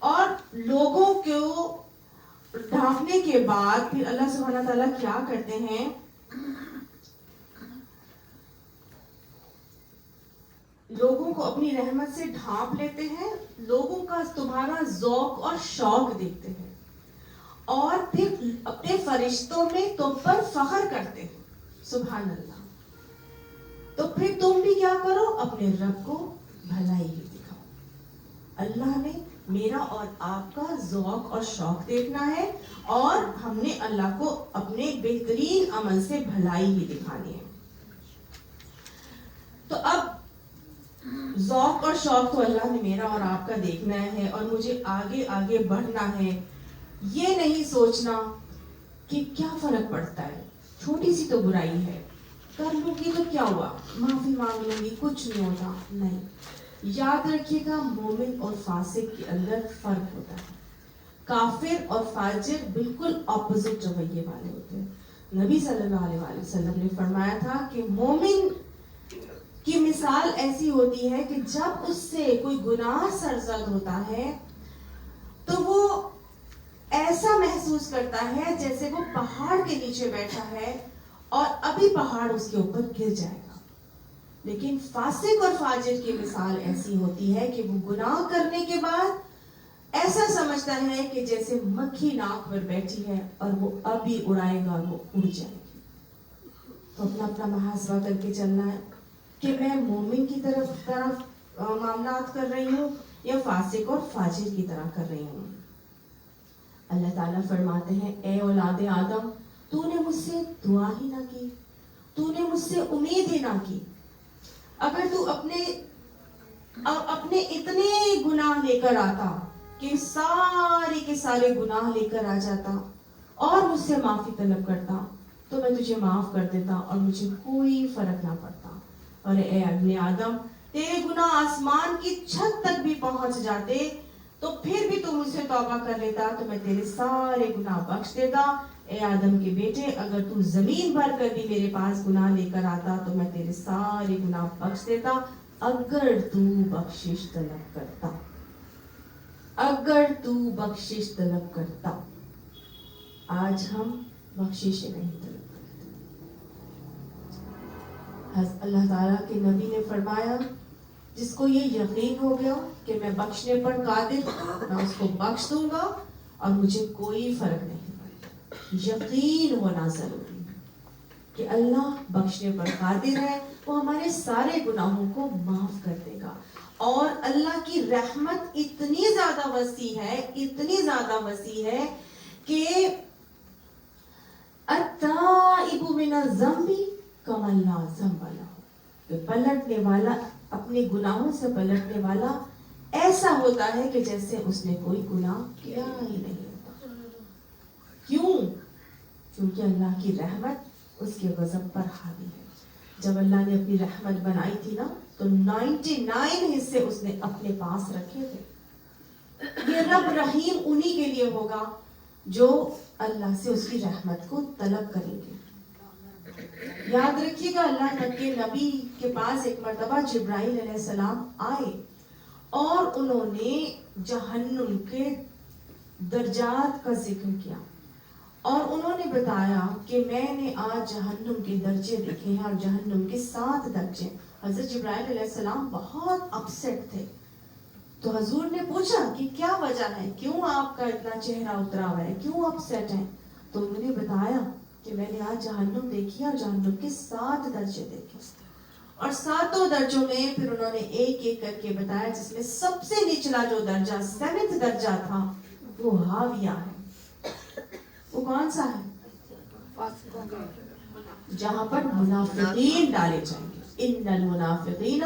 اور لوگوں کو ڈھانپنے کے بعد پھر اللہ سبحانہ تعالیٰ کیا کرتے ہیں، لوگوں کو اپنی رحمت سے ڈھانپ لیتے ہیں، لوگوں کا تمہارا ذوق اور شوق دیکھتے ہیں اور پھر اپنے فرشتوں میں تم پر فخر کرتے ہیں۔ سبحان اللہ۔ تو پھر تم بھی کیا کرو، اپنے رب کو بھلائی ہی دکھاؤ۔ اللہ نے میرا اور آپ کا ذوق اور شوق دیکھنا ہے اور ہم نے اللہ کو اپنے بہترین عمل سے بھلائی ہی دکھانی ہے۔ تو اب ذوق اور شوق تو اللہ نے میرا اور آپ کا دیکھنا ہے اور مجھے آگے آگے بڑھنا ہے۔ یہ نہیں سوچنا کہ کیا فرق پڑتا ہے، چھوٹی سی تو برائی ہے، کر لوں گی تو کیا ہوا، معافی مانگ لوں گی کچھ نہیں ہوتا۔ نہیں، یاد رکھیے گا مومن اور فاسق کے اندر فرق ہوتا ہے۔ کافر اور فاجر بالکل اپوزٹ رویے والے ہوتے ہیں۔ نبی صلی اللہ علیہ وسلم نے فرمایا تھا کہ مومن کی مثال ایسی ہوتی ہے کہ جب اس سے کوئی گناہ سرزد ہوتا ہے تو وہ ایسا محسوس کرتا ہے جیسے وہ پہاڑ کے نیچے بیٹھا ہے اور ابھی پہاڑ اس کے اوپر گر جائے گا۔ لیکن فاسق اور فاجر کی مثال ایسی ہوتی ہے کہ وہ گناہ کرنے کے بعد ایسا سمجھتا ہے کہ جیسے مکھی ناک پر بیٹھی ہے اور وہ ابھی اڑائے گا، وہ اڑ جائے گی۔ تو اپنا محاسبہ کر کے چلنا ہے کہ میں مومن کی طرف معاملات کر رہی ہوں یا فاسق اور فاجر کی طرح کر رہی ہوں۔ اللہ تعالیٰ فرماتے ہیں اے اولاد آدم، تو نے مجھ سے دعا ہی نہ کی، تو نے مجھ سے امید ہی نہ کی۔ اگر تو اپنے اتنے گناہ لے کر آتا کہ سارے کے سارے گناہ لے کر آ جاتا اور مجھ سے معافی طلب کرتا تو میں تجھے معاف کر دیتا اور مجھے کوئی فرق نہ پڑتا۔ اور اے ابن آدم، تیرے گناہ آسمان کی چھت تک بھی پہنچ جاتے تو پھر بھی تو مجھ سے توبہ کر لیتا تو میں تیرے سارے گناہ بخش دیتا۔ اے آدم کے بیٹے، اگر تو زمین بھر کر بھی میرے پاس گناہ لے کر آتا تو میں تیرے سارے گناہ بخش دیتا، اگر تو بخشش طلب کرتا، اگر تو بخشش طلب کرتا۔ آج ہم بخشش نہیں طلب کرتے۔ اللہ تعالیٰ کے نبی نے فرمایا جس کو یہ یقین ہو گیا کہ میں بخشنے پر قادر، میں اس کو بخش دوں گا اور مجھے کوئی فرق نہیں پڑے گا۔ یقین ہونا ضروری ہے کہ اللہ بخشنے پر قادر ہے، وہ ہمارے سارے گناہوں کو معاف کر دے گا۔ اور اللہ کی رحمت اتنی زیادہ وسیع ہے، اتنی زیادہ وسیع ہے کہ التائب من الذنب کمن لا ذنب لہ، پلٹنے والا، اپنے گناہوں سے پلٹنے والا ایسا ہوتا ہے کہ جیسے اس نے کوئی گناہ کیا ہی نہیں ہوتا۔ کیوں؟ کیونکہ اللہ کی رحمت اس کے غضب پر حاوی ہے. جب اللہ نے اپنی رحمت بنائی تھی نا تو 99 حصے اس نے اپنے پاس رکھے تھے. یہ رب رحیم انہی کے لیے ہوگا جو اللہ سے اس کی رحمت کو طلب کریں گے. یاد رکھیے گا اللہ کے نبی کے پاس ایک مرتبہ جبرائیل علیہ السلام آئے اور انہوں نے جہنم کے درجات کا ذکر کیا اور انہوں نے بتایا کہ میں نے آج جہنم کے درجے دیکھے ہیں اور جہنم کے 7 درجے. حضرت جبرائیل علیہ السلام بہت اپسیٹ تھے. تو حضور نے پوچھا کہ کیا وجہ ہے, کیوں آپ کا اتنا چہرہ اترا ہوا ہے, کیوں اپسیٹ ہیں؟ تو انہوں نے بتایا کہ میں نے آج جہنم دیکھی اور جہنم کے 7 درجے دیکھے اور 7 درجوں میں پھر انہوں نے ایک ایک کر کے بتایا جس میں سب سے نچلا جو درجہ 7th درجہ تھا وہ ہاویہ ہے. وہ کون سا ہے؟ جہاں پر منافقین ڈالے جائیں گے. ان المنافقین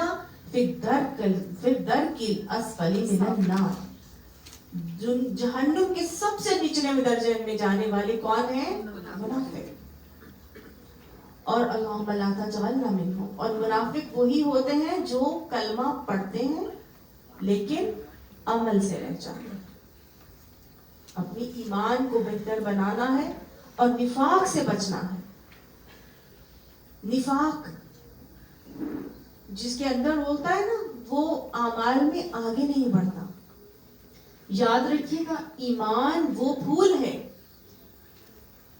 فی الدرک الاسفل من النار. جہنم کے سب سے نچلے درجے میں جانے والے کون ہیں؟ منافق. اور اللہم لا تجعلنا منہم. اور منافق وہی ہوتے ہیں جو کلمہ پڑھتے ہیں لیکن عمل سے رہ جاتے ہیں. اپنی ایمان کو بہتر بنانا ہے اور نفاق سے بچنا ہے. نفاق جس کے اندر ہوتا ہے نا وہ اعمال میں آگے نہیں بڑھتا. یاد رکھیے گا ایمان وہ پھول ہے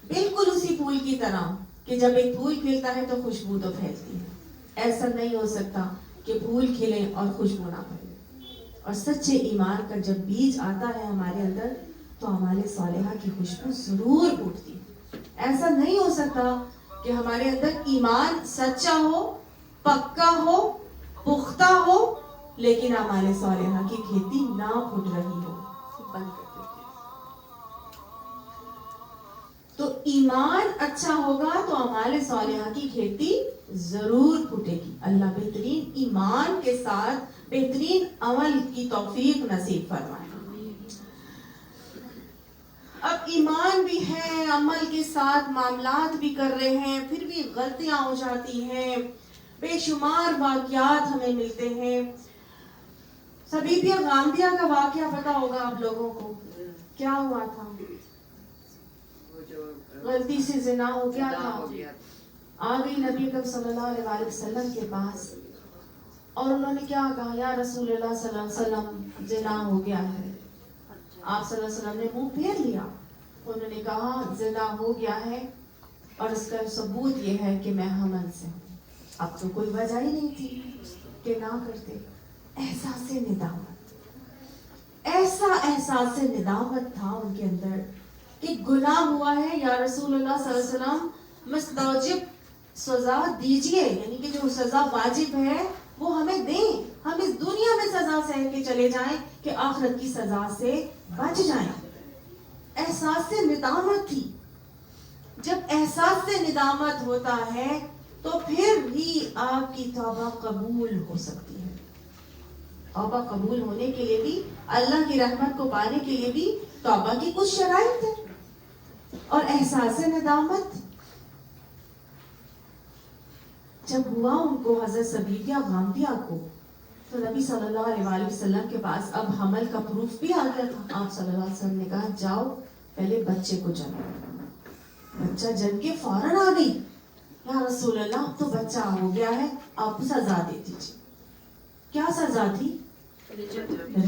بالکل اسی پھول کی طرح کہ جب ایک پھول کھلتا ہے تو خوشبو تو پھیلتی ہے. ایسا نہیں ہو سکتا کہ پھول کھلے اور خوشبو نہ پھیلے. اور سچے ایمان کا جب بیج آتا ہے ہمارے اندر تو ہمارے صالحہ کی خوشبو ضرور اٹھتی ہے. ایسا نہیں ہو سکتا کہ ہمارے اندر ایمان سچا ہو, پکا ہو, پختہ ہو لیکن ہمارے صالحہ کی کھیتی نہ پھوٹ رہی ہو. بند کر دیتے. تو ایمان اچھا ہوگا تو ہمارے صالحہ کی کھیتی ضرور پھوٹے گی. اللہ بہترین ایمان کے ساتھ بہترین عمل کی توفیق نصیب فرمائے. اب ایمان بھی ہے, عمل کے ساتھ معاملات بھی کر رہے ہیں, پھر بھی غلطیاں ہو جاتی ہیں. بے شمار واقعات ہمیں ملتے ہیں. صبیبیہ غامدیہ کا واقعہ پتا ہوگا آپ لوگوں کو. کیا ہوا تھا؟ غلطی سے زنا ہو گیا تھا. آ گئی نبی اکرم صلی اللہ علیہ وسلم کے پاس اور انہوں نے کیا کہا, یا رسول اللہ صلی اللہ علیہ وسلم زنا ہو گیا ہے. آپ صلی اللہ علیہ وسلم نے منہ پھیر لیا. انہوں نے کہا زنا ہو گیا ہے اور اس کا ثبوت یہ ہے کہ میں حمل سے ہوں. اب تو کوئی وجہ ہی نہیں تھی کہ نہ کرتے. احساس ندامت, ایسا احساس ندامت تھا ان کے اندر کہ گناہ ہوا ہے. یا رسول اللہ صلی اللہ علیہ وسلم مستوجب سزا دیجئے, یعنی کہ جو سزا واجب ہے وہ ہمیں دیں, ہم اس دنیا میں سزا سہ کے چلے جائیں کہ آخرت کی سزا سے بچ جائیں. احساس ندامت تھی. جب احساس ندامت ہوتا ہے تو پھر ہی آپ کی توبہ قبول ہو سکتی ہے. توبہ قبول ہونے کے لیے بھی, اللہ کی رحمت کو پانے کے لیے بھی توبہ کی کچھ شرائط ہے. اور احساس ندامت جب ہوا ان کو حضرت صبیبیہ غامدیہ کو تو نبی صلی اللہ علیہ وسلم کے پاس اب حمل کا پروف بھی آ گیا تھا. آپ صلی اللہ علیہ وسلم نے کہا جاؤ پہلے بچے کو جنم. بچہ جن کے فوراً آ گئی, یا رسول اللہ اب تو بچہ ہو گیا ہے, آپ سزا دے دیجیے. کیا سزا تھی؟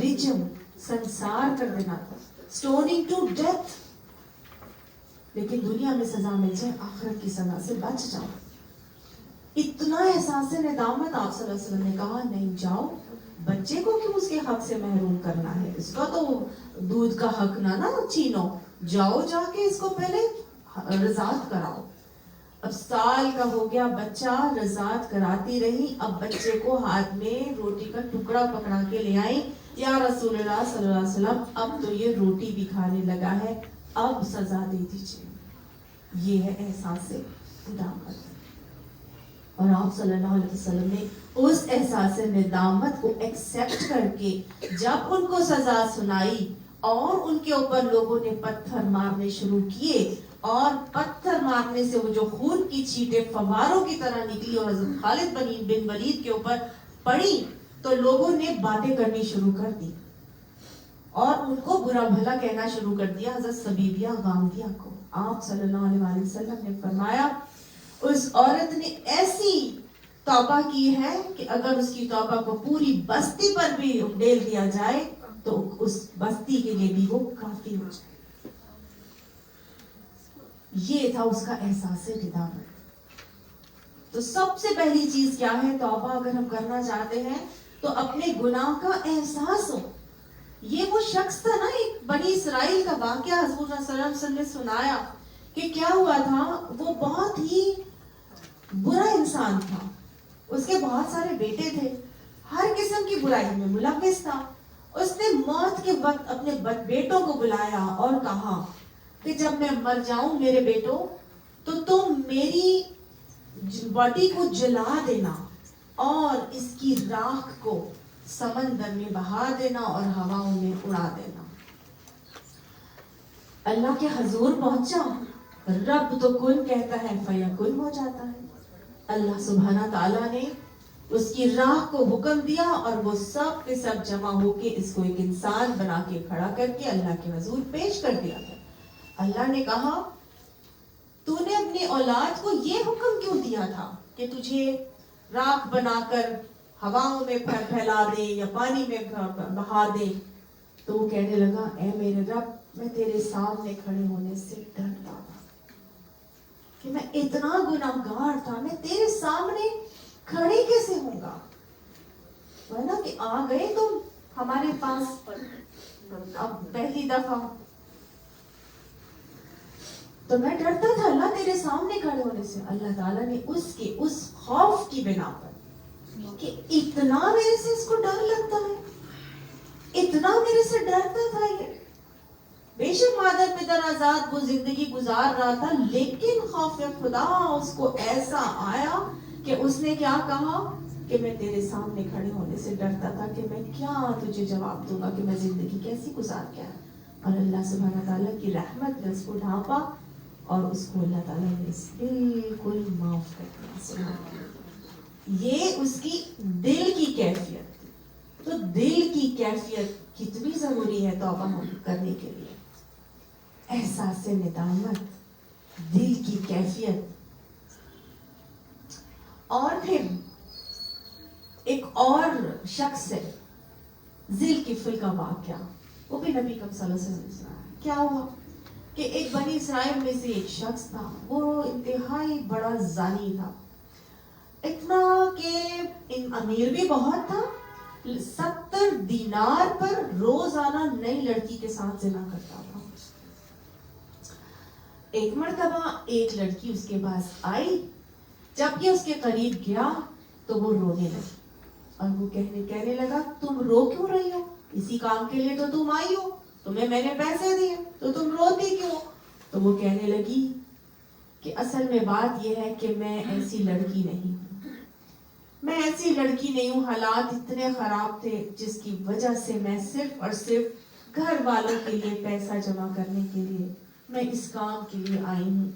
رجم, سنسار کر دینا تھا, سٹوننگ ٹو ڈیتھ. لیکن دنیا میں سزا مل جائے, آخرت کی سزا سے بچ جاؤ. اتنا احساس ندامت. آپ صلی اللہ علیہ وسلم نے کہا نہیں, جاؤ بچے کو کیوں اس کے حق سے محروم کرنا ہے, اس کا تو دودھ کا حق نہ چھینو, جاؤ جا کے اس کو پہلے رضاعت کراؤ. اب سال کا ہو گیا بچہ, رضاعت کراتی رہی. اب بچے کو ہاتھ میں روٹی کا ٹکڑا پکڑا کے لے آئی. یا رسول اللہ صلی اللہ علیہ وسلم اب تو یہ روٹی بھی کھانے لگا ہے, اب سزا دے دیجیے. یہ ہے احساس ندامت. اور آپ صلی اللہ علیہ وسلم نے اس احساس ندامت کو ایکسیپٹ کر کے جب ان کو سزا سنائی اور ان کے اوپر لوگوں نے پتھر مارنے شروع کیے اور پتھر مارنے سے وہ جو خون کی چھینٹیں فواروں کی طرح نکلی اور حضرت خالد بن ولید کے اوپر پڑی تو لوگوں نے باتیں کرنی شروع کر دی اور ان کو برا بھلا کہنا شروع کر دیا حضرت سبیبیہ غامدیہ کو. آپ صلی اللہ علیہ وسلم نے فرمایا اس عورت نے ایسی توبہ کی ہے کہ اگر اس کی توبہ کو پوری بستی پر بھی ڈیل دیا جائے تو اس بستی کے لیے بھی وہ کافی ہو جائے. یہ تھا اس کا احساس ندامت. تو سب سے پہلی چیز کیا ہے؟ توبہ اگر ہم کرنا چاہتے ہیں تو اپنے گناہ کا احساس ہو. یہ وہ شخص تھا نا، ایک بنی اسرائیل کا واقعہ حضور صلی اللہ علیہ وسلم نے سنایا کہ کیا ہوا تھا. وہ بہت ہی برا انسان تھا، اس کے بہت سارے بیٹے تھے، ہر قسم کی برائی میں ملوث تھا. اس نے موت کے وقت اپنے بیٹوں کو بلایا اور کہا کہ جب میں مر جاؤں میرے بیٹوں تو تم میری باڈی کو جلا دینا اور اس کی راکھ کو سمندر میں بہا دینا اور ہواؤں میں اڑا دینا. اللہ کے حضور پہنچا، رب تو کن کہتا ہے فیکن ہو جاتا ہے. اللہ سبحانہ تعالیٰ نے اس کی راہ کو حکم دیا اور وہ سب کے سب جمع ہو کے اس کو ایک انسان بنا کے کھڑا کر کے اللہ کے حضور پیش کر دیا تھا. اللہ نے کہا تو نے اپنی اولاد کو یہ حکم کیوں دیا تھا کہ تجھے راکھ بنا کر ہواؤں میں پھیلا دے یا پانی میں بہا دے؟ تو وہ کہنے لگا اے میرے رب، میں تیرے سامنے کھڑے ہونے سے ڈرتا تھا کہ میں اتنا گناہگار تھا، میں تیرے سامنے کھڑے کیسے ہوں گا؟ وہ نا کہ آ گئے تم ہمارے پاس اب پہلی دفعہ، تو میں ڈرتا تھا اللہ تیرے سامنے کھڑے ہونے سے. اللہ تعالیٰ نے اس خوف کی بنا پر کہ اتنا میرے سے اس کو ڈر لگتا ہے، اتنا میرے سے ڈرتا تھا یہ. بے شک مادر پدر آزاد وہ زندگی گزار رہا تھا، لیکن خوف خدا اس کو ایسا آیا کہ اس نے کیا کہا کہ میں تیرے سامنے کھڑے ہونے سے ڈرتا تھا کہ میں کیا تجھے جواب دوں گا کہ میں زندگی کیسی گزار کے آیا. اور اللہ سبحانہ تعالیٰ کی رحمت نے اس کو ڈھانپا اور اس کو اللہ تعالیٰ نے بالکل معاف کر دیا. یہ اس کی دل کی کیفیت تھی. تو دل کی کیفیت کتنی ضروری ہے توبہ کرنے کے لیے. احساس ندامت، دل کی کیفیت. اور پھر ایک اور شخص ہے ذل کفل کا واقعہ، وہ بھی نبی کریم صلی اللہ علیہ وسلم نے. کیا ہوا کہ ایک بنی اسرائیل میں سے ایک شخص تھا، وہ انتہائی بڑا زانی تھا، اتنا کہ امیر بھی بہت تھا. 70 دینار پر روزانہ نئی لڑکی کے ساتھ زنا کرتا تھا. ایک مرتبہ ایک لڑکی اس کے پاس آئی، جب یہ اس کے قریب گیا تو وہ رونے لگی اور وہ کہنے لگا تم رو کیوں رہی ہو؟ اسی کام کے لیے تو تم آئی ہو، تمہیں میں نے پیسے دیے تو تم روتی کیوں؟ تو وہ کہنے لگی کہ اصل میں بات یہ ہے کہ میں ایسی لڑکی نہیں ہوں، میں ایسی لڑکی نہیں ہوں. حالات اتنے خراب تھے جس کی وجہ سے میں صرف اور صرف گھر والوں کے لیے پیسہ جمع کرنے کے لیے میں اس کام کے لیے آئی ہوں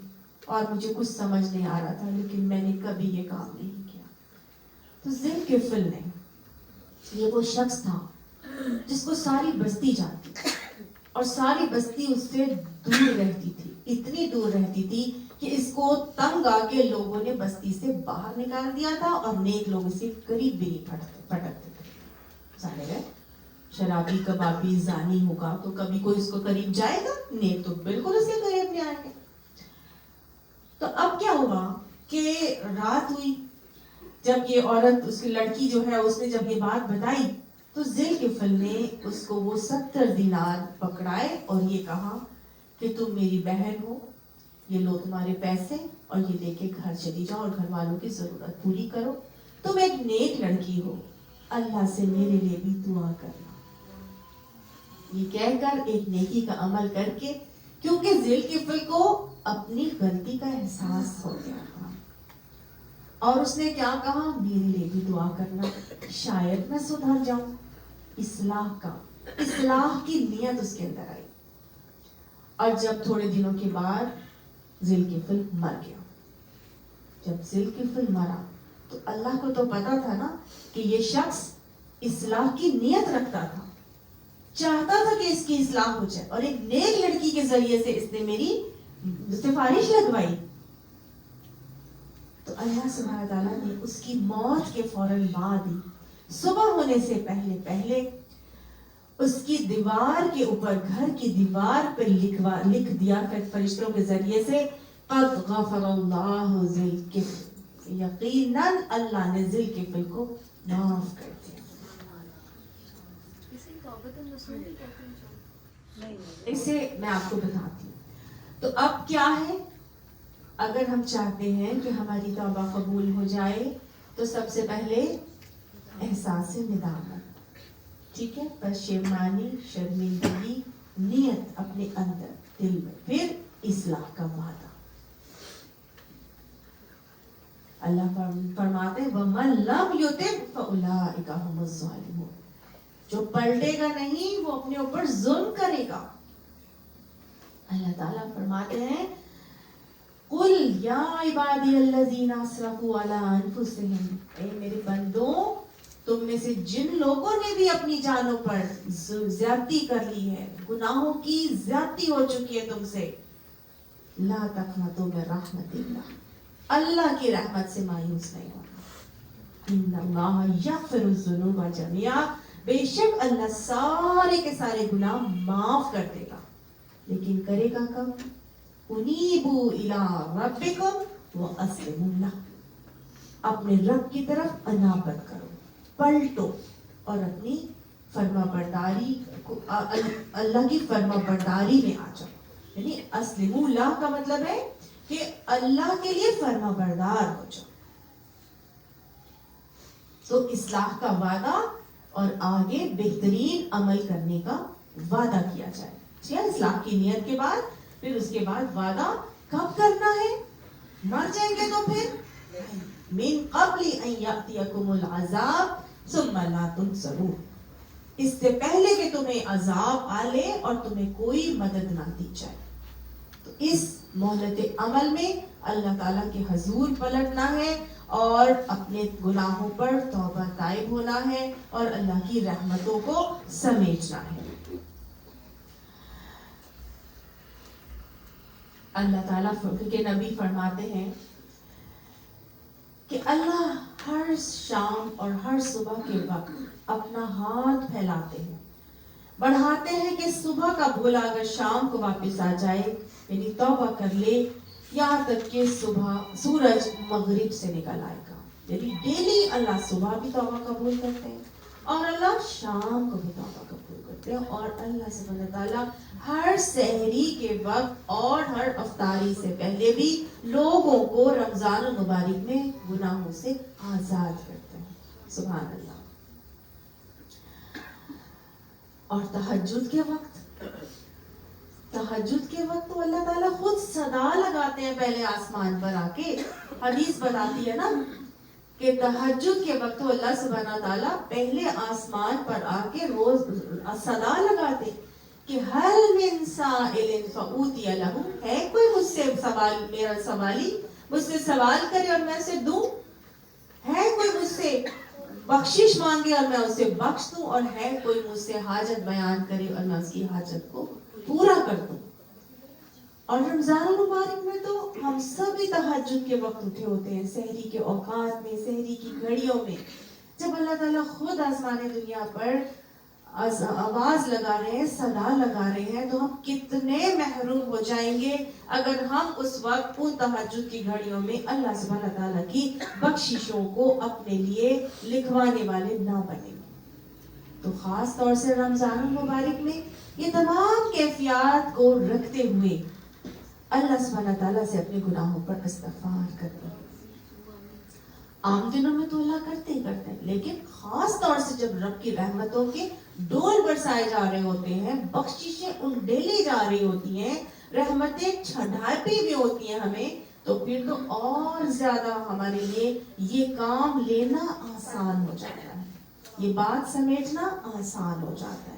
اور مجھے کچھ سمجھ نہیں آ رہا تھا، لیکن میں نے کبھی یہ کام نہیں کیا. تو ذل کفل نے، یہ وہ شخص تھا جس کو ساری بستی جانتی تھی اور ساری بستی اس سے دور رہتی تھی، اتنی دور رہتی تھی کہ اس کو تنگ آ کے لوگوں نے بستی سے باہر نکال دیا تھا اور نیک لوگوں سے قریب بھی نہیں پھٹکتے تھے. ظاہر ہے شرابی کبابی زانی ہوگا تو کبھی کوئی اس کو قریب جائے گا؟ نیک تو بالکل اس کے قریب نہیں آئیں گے. تو اب کیا ہوا کہ رات ہوئی، جب یہ عورت اس کی لڑکی جو ہے اس نے جب یہ بات بتائی تو ذل کفل نے اس کو وہ 70 دینار پکڑائے اور یہ کہا کہ تم میری بہن ہو، یہ لو تمہارے پیسے اور یہ لے کے گھر چلی جاؤ اور گھر والوں کی ضرورت پوری کرو. تم ایک نیک لڑکی ہو، اللہ سے میرے لیے بھی دعا کرنا. یہ کہہ کر ایک نیکی کا عمل کر کے، کیونکہ ذل کفل کو اپنی غلطی کا احساس ہو گیا تھا اور اس نے کیا کہا، میرے لیے بھی دعا کرنا، شاید میں سدھر جاؤں. اصلاح کا اصلاح کی نیت اس کے اندر آئی. اور جب تھوڑے دنوں کے بعد ذوالکفل مر گیا. جب ذوالکفل مرا تو اللہ کو تو پتا تھا نا کہ یہ شخص اصلاح کی نیت رکھتا تھا, چاہتا تھا کہ اس کی اصلاح ہو جائے, اور ایک نیک لڑکی کے ذریعے سے اس نے میری سفارش لگوائی. تو اللہ سبحانہ تعالیٰ نے اس کی موت کے فوراً بعد ہی صبح ہونے سے پہلے پہلے اس کی دیوار کے اوپر, گھر کی دیوار پہ لکھ دیا فرشتوں کے ذریعے سے, قد غفر اللہ ذوالکفل, یقیناً اللہ نے ذوالکفل کو معاف کر دیا. اسے میں آپ کو بتاتی ہوں. تو اب کیا ہے, اگر ہم چاہتے ہیں کہ ہماری توبہ قبول ہو جائے تو سب سے پہلے احساس ندامت, ٹھیک ہے, پشیمانی, شرمندگی, نیت اپنے اندر دل میں, پھر اصلاح کا وعدہ. اللہ فرماتے ہیں وَمَن لَمْ يُتِبْ فَأُولَٰئِكَ هُمُ الظَّالِمُونَ, جو پلٹے گا نہیں وہ اپنے اوپر ظلم کرے گا. اللہ تعالیٰ فرماتے ہیں قُلْ يَا عِبَادِيَ الَّذِينَ أَسْرَفُوا عَلَىٰ أَنفُسِهِمْ, اے میرے بندوں, تم میں سے جن لوگوں نے بھی اپنی جانوں پر زیادتی کر لی ہے, گناہوں کی زیادتی ہو چکی ہے تم سے, لا تقنطوا من رحمت اللہ, اللہ کی رحمت سے مایوس نہیں ہونا. ان اللہ یغفر الذنوب جميعا, بے شک اللہ سارے کے سارے گناہ معاف کر دے گا, لیکن کرے گا کب؟ انیبوا الی ربکم واسلموا لہ, اپنے رب کی طرف انابت کرو, پلٹو اور اپنی فرما برداری کو, اللہ کی فرما برداری میں آ جاؤ. یعنی اسلموا لہ کا مطلب ہے کہ اللہ کے لیے فرما بردار ہو جاؤ. تو اصلاح کا وعدہ اور آگے بہترین عمل کرنے کا وعدہ کیا جائے. ٹھیک ہے, اصلاح کی نیت کے بعد پھر اس کے بعد وعدہ کب کرنا ہے؟ مر جائیں گے تو پھر من قبل ان یاتیکم العذاب ثم لا تنصرون, اس سے پہلے کہ تمہیں عذاب آ لے اور تمہیں کوئی مدد نہ دی جائے. تو اس مہلت عمل میں اللہ تعالیٰ کے حضور پلٹنا ہے اور اپنے گناہوں پر توبہ طائب ہونا ہے اور اللہ کی رحمتوں کو سمیٹنا ہے. اللہ تعالیٰ کے نبی فرماتے ہیں کہ اللہ ہر شام اور ہر صبح کے وقت اپنا ہاتھ پھیلاتے ہیں, بڑھاتے ہیں کہ صبح کا بھولا اگر شام کو واپس آ جائے, یعنی توبہ کر لے, یہاں تک کہ صبح سورج مغرب سے نکل آئے گا. یعنی ڈیلی اللہ صبح بھی توبہ قبول کرتے ہیں اور اللہ شام کو بھی توبہ قبول کرتے ہیں, اور اللہ سبحانہ تعالیٰ ہر سحری کے وقت اور ہر افطاری سے پہلے بھی لوگوں کو رمضان المبارک میں گناہوں سے آزاد کرتے ہیں. سبحان اللہ. اور تہجد کے وقت تو اللہ تعالیٰ خود صدا لگاتے ہیں پہلے آسمان پر آ کے. حدیث بتاتی ہے نا کہ تہجد کے وقت تو اللہ سبحانہ تعالیٰ پہلے آسمان پر آ کے روز صدا لگاتے کہ حل من سائل فأوتی لہ, ہے کوئی مجھ سے سوال, میرا سوالی مجھ سے سوال کرے اور میں اسے دوں, ہے کوئی مجھ سے بخشش مانگے اور میں اسے بخش دوں, اور ہے کوئی مجھ سے حاجت بیان کرے اور میں اس کی حاجت کو پورا کر دوں. اور رمضان المبارک میں تو ہم سب ہی تہجد کے وقت اٹھے ہوتے ہیں, سحری کے اوقات میں, سحری کی گھڑیوں میں, جب اللہ تعالیٰ خود آسمان دنیا پر آواز لگا رہے ہیں, صدا لگا رہے ہیں, تو ہم کتنے محروم ہو جائیں گے اگر ہم اس وقت ان تہجد کی گھڑیوں میں اللہ سبحانہ تعالیٰ کی بخششوں کو اپنے لیے لکھوانے والے نہ بنیں گے. تو خاص طور سے رمضان المبارک میں یہ تمام کیفیات کو رکھتے ہوئے اللہ سبحانہ تعالیٰ سے اپنے گناہوں پر استغفار کرتے ہیں. عام دنوں میں تو اللہ کرتے ہی کرتے ہیں, لیکن خاص طور سے جب رب کی رحمتوں کے ڈول برسائے جا رہے ہوتے ہیں, بخششیں انڈیلی جا رہی ہوتی ہیں, رحمتیں چھڑاپی بھی ہوتی ہیں ہمیں, تو پھر تو اور زیادہ ہمارے لیے یہ کام لینا آسان ہو جاتا ہے, یہ بات سمیٹنا آسان ہو جاتا ہے.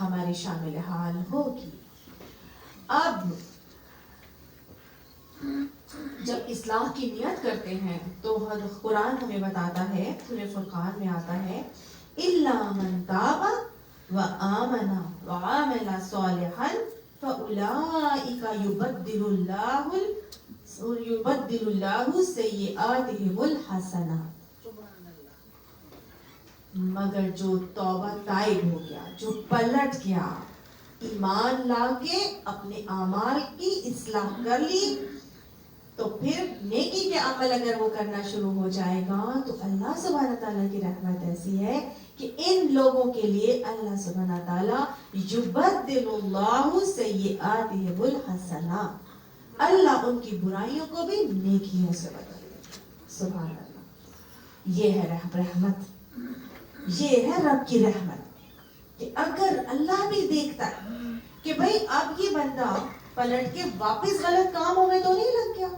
ہماری شامل حال ہوگی. اب جب اصلاح کی نیت کرتے ہیں تو قرآن ہمیں بتاتا ہے، سورہ فرقان میں آتا ہے الا من تاب وآمن وعمل صالحا فاولئک یبدل اللہ سیئاتہم الحسنات. مگر جو توبہ تائب ہو گیا، جو پلٹ گیا، ایمان لا کے اپنے اعمال کی اصلاح کر لی، تو پھر نیکی کے عمل اگر وہ کرنا شروع ہو جائے گا تو اللہ سبحانہ تعالیٰ کی رحمت ایسی ہے کہ ان لوگوں کے لیے اللہ سبحانہ تعالیٰ یبدل اللہ سیئاتہم الحسنات، اللہ ان کی برائیوں کو بھی نیکیوں سے بدل دے. سبحان اللہ. یہ ہے رحمت، یہ ہے رب کی رحمت کہ اگر اللہ بھی دیکھتا ہے کہ بھئی اب یہ بندہ پلٹ کے واپس غلط کاموں میں تو نہیں لگ گیا،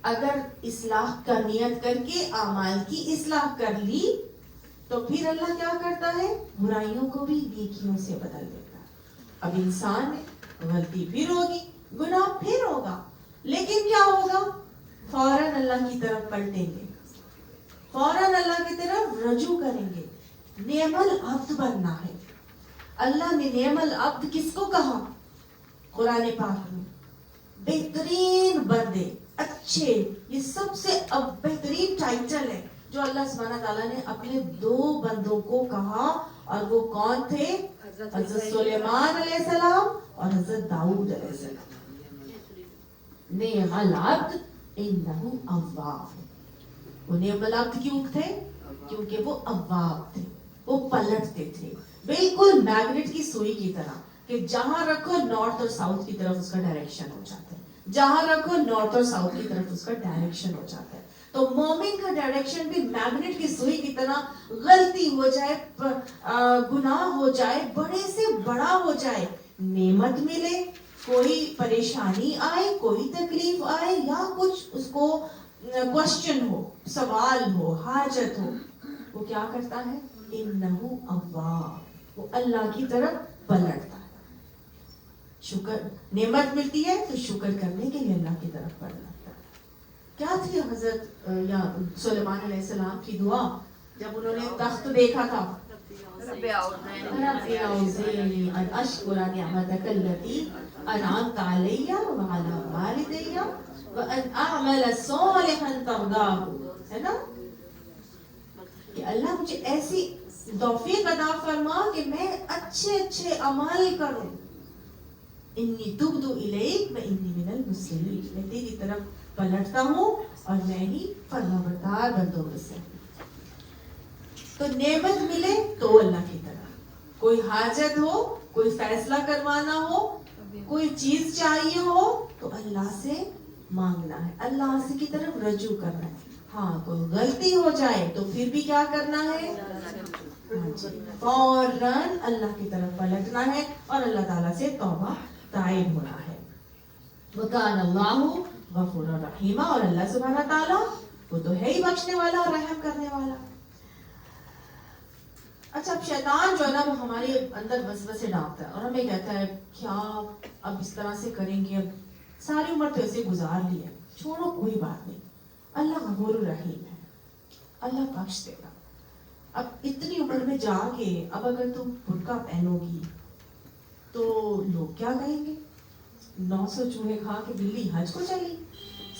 اگر اصلاح کا نیت کر کے اعمال کی اصلاح کر لی تو پھر اللہ کیا کرتا ہے؟ برائیوں کو بھی نیکیوں سے بدل دیتا ہے. اب انسان ہے، غلطی پھر ہوگی، گناہ پھر ہوگا، لیکن کیا ہوگا؟ فوراً اللہ کی طرف پلٹیں گے، فوراً اللہ کی طرف رجوع کریں گے. نعم العبد بننا ہے. اللہ نے نعم العبد کس کو کہا قرآن پاک میں؟ بہترین بندے، اچھے. یہ سب سے اب بہترین ٹائٹل ہے جو اللہ سبحانہ تعالیٰ نے اپنے دو بندوں کو کہا، اور وہ کون تھے؟ حضرت سلیمان علیہ السلام اور حضرت داؤد علیہ السلام. نعم العبد انہ اواب. وہ نعم العبد کیوں تھے؟ کیونکہ وہ اواب تھے، وہ پلٹتے تھے، بالکل میگنیٹ کی سوئی کی طرح کہ جہاں رکھو نارتھ اور ساؤتھ کی طرف اس کا ڈائریکشن ہو جاتا ہے، جہاں رکھو نارتھ اور ساؤتھ کی طرف اس کا ڈائریکشن ہو جاتا ہے. تو مومن کا ڈائریکشن بھی میگنیٹ کی سوئی کی طرح، غلطی ہو جائے، گناہ ہو جائے، بڑے سے بڑا ہو جائے، نعمت ملے، کوئی پریشانی آئے، کوئی تکلیف آئے، یا کچھ اس کو کوشچن ہو، سوال ہو، حاجت ہو، وہ کیا کرتا ہے؟ انہ اواب، وہ اللہ کی طرف پلٹتا ہے. شکر، نعمت ملتی ہے تو شکر کرنے کے لیے اللہ کی طرف پلٹتا ہے. کیا تھی حضرت یا سلیمان علیہ السلام کی دعا جب انہوں نے تخت دیکھا تھا؟ رب اعوذنی ان اشکر نعمتک التی انعمت علی وعلی والدی وان اعمل صالحا ترضاہ. ہے نا کہ اللہ مجھے ایسی توفیق عطا فرما کہ میں اچھے اچھے عمل کروں. انی تبت الیک و انی من المسلمین، میں تیری طرف پلٹتا ہوں اور میں ہی فرما بردار بندوں میں سے. تو نعمت ملے تو اللہ کی طرف، کوئی حاجت ہو، کوئی فیصلہ کروانا ہو، کوئی چیز چاہیے ہو تو اللہ سے مانگنا ہے، اللہ سے کی طرف رجوع کرنا ہے. ہاں کوئی غلطی ہو جائے تو پھر بھی کیا کرنا ہے؟ فوراً اللہ کی طرف پلٹنا ہے اور اللہ تعالیٰ سے توبہ تائب ہونا ہے. وَكَانَ اللَّهُ غَفُورًا رَحِيمًا، اور اللہ سبحانہ تعالیٰ وہ تو ہے ہی بخشنے والا اور رحم کرنے والا. اچھا، اب شیطان جو ہے نا وہ ہمارے اندر وسوسے ڈالتا ہے اور ہمیں کہتا ہے کیا اب اس طرح سے کریں گے، اب ساری عمر تو ایسے گزار لی ہے، چھوڑو کوئی بات نہیں، اللہ غفور الرحیم ہے، اللہ بخش دے گا. اب اتنی عمر میں جا کے اب اگر تم برقع پہنو گی تو لوگ کیا کہیں گے؟ 900 چوہے کھا کے بلی حج کو چلی،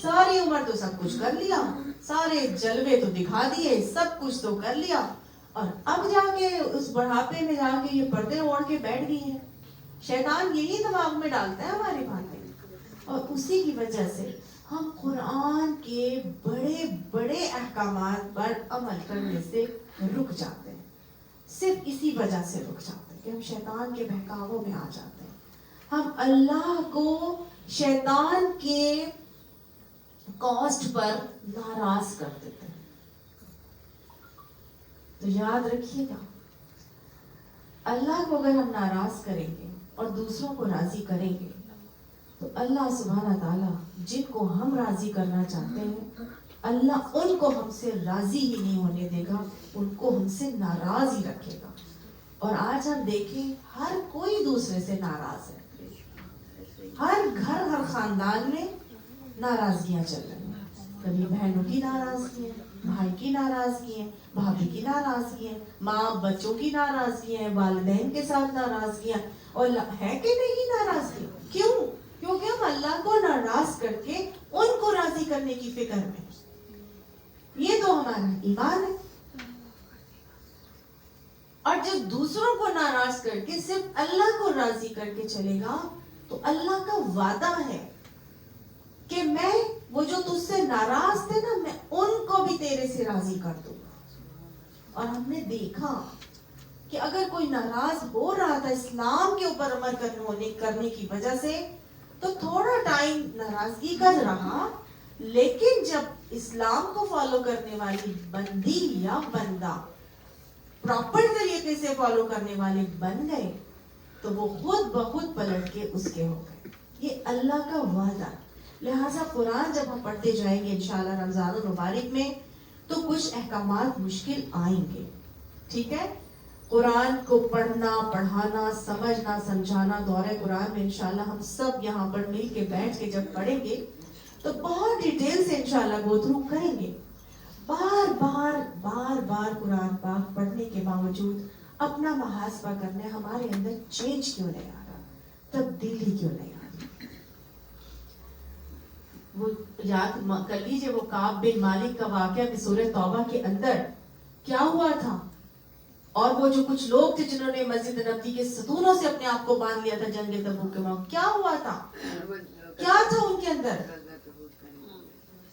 ساری عمر تو سب کچھ کر لیا، سارے جلوے تو دکھا دیے، سب کچھ تو کر لیا، اور اب جا کے اس بڑھاپے میں جا کے یہ پردے اوڑھ کے بیٹھ گئی ہے. شیطان یہی دماغ میں ڈالتا ہے ہماری باتیں، اور اسی کی وجہ سے ہم قرآن کے بڑے بڑے احکامات پر عمل کرنے سے رک جاتے ہیں. صرف اسی وجہ سے رک جاتے ہیں کہ ہم شیطان کے بہکاووں میں آ جاتے ہیں، ہم اللہ کو شیطان کے کاسٹ پر ناراض کر دیتے ہیں. تو یاد رکھیے گا، اللہ کو اگر ہم ناراض کریں گے اور دوسروں کو راضی کریں گے تو اللہ سبحانہ تعالیٰ جن کو ہم راضی کرنا چاہتے ہیں اللہ ان کو ہم سے راضی ہی نہیں ہونے دے گا، ان کو ہم سے ناراض ہی رکھے گا. اور آج ہم دیکھیں ہر کوئی دوسرے سے ناراض ہے. ہر گھر ہر خاندان میں ناراضگیاں چل رہی ہیں. کبھی بہنوں کی ناراضگی ہے, بھائی کی ناراضگی ہے, بھابھی کی ناراضگی ہے, ماں بچوں کی ناراضگی ہے, والدین کے ساتھ ناراضگیاں. اور ہے کہ نہیں ناراضگی؟ کیوں؟ کیونکہ ہم اللہ کو ناراض کر کے ان کو راضی کرنے کی فکر میں. یہ تو ہمارا ایمان ہے. اور جب دوسروں کو ناراض کر کے صرف اللہ کو راضی کر کے چلے گا تو اللہ کا وعدہ ہے کہ میں وہ جو تجھ سے ناراض تھے نا, میں ان کو بھی تیرے سے راضی کر دوں گا. اور ہم نے دیکھا کہ اگر کوئی ناراض ہو رہا تھا اسلام کے اوپر عمل کرنے کی وجہ سے تو تھوڑا ٹائم ناراضگی کا رہا, لیکن جب اسلام کو فالو کرنے والی بندی یا بندہ پراپر طریقے سے فالو کرنے والے بن گئے تو وہ خود بخود پلٹ کے اس کے ہو گئے. یہ اللہ کا وعدہ. لہٰذا قرآن جب ہم پڑھتے جائیں گے انشاءاللہ رمضان المبارک میں تو کچھ احکامات مشکل آئیں گے. ٹھیک ہے, قرآن کو پڑھنا, پڑھانا, سمجھنا, سمجھانا دورہ قرآن میں انشاءاللہ ہم سب یہاں پر مل کے بیٹھ کے جب پڑھیں گے تو بہت ڈیٹیل سے انشاءاللہ گو تھرو کریں گے. بار بار قرآن پاک پڑھنے کے باوجود اپنا محاسبہ کرنے ہمارے اندر چینج کیوں نہیں آ رہا, تبدیلی کیوں نہیں آ رہی. وہ یاد کر لیجیے وہ کعب بن مالک کا واقعہ بھی سورہ توبہ کے اندر کیا ہوا تھا, اور وہ جو کچھ لوگ تھے جنہوں نے مسجد نبوی کے ستونوں سے اپنے آپ کو باندھ لیا تھا جنگ تبوک کے موقع, کیا ہوا تھا, کیا تھا ان کے اندر.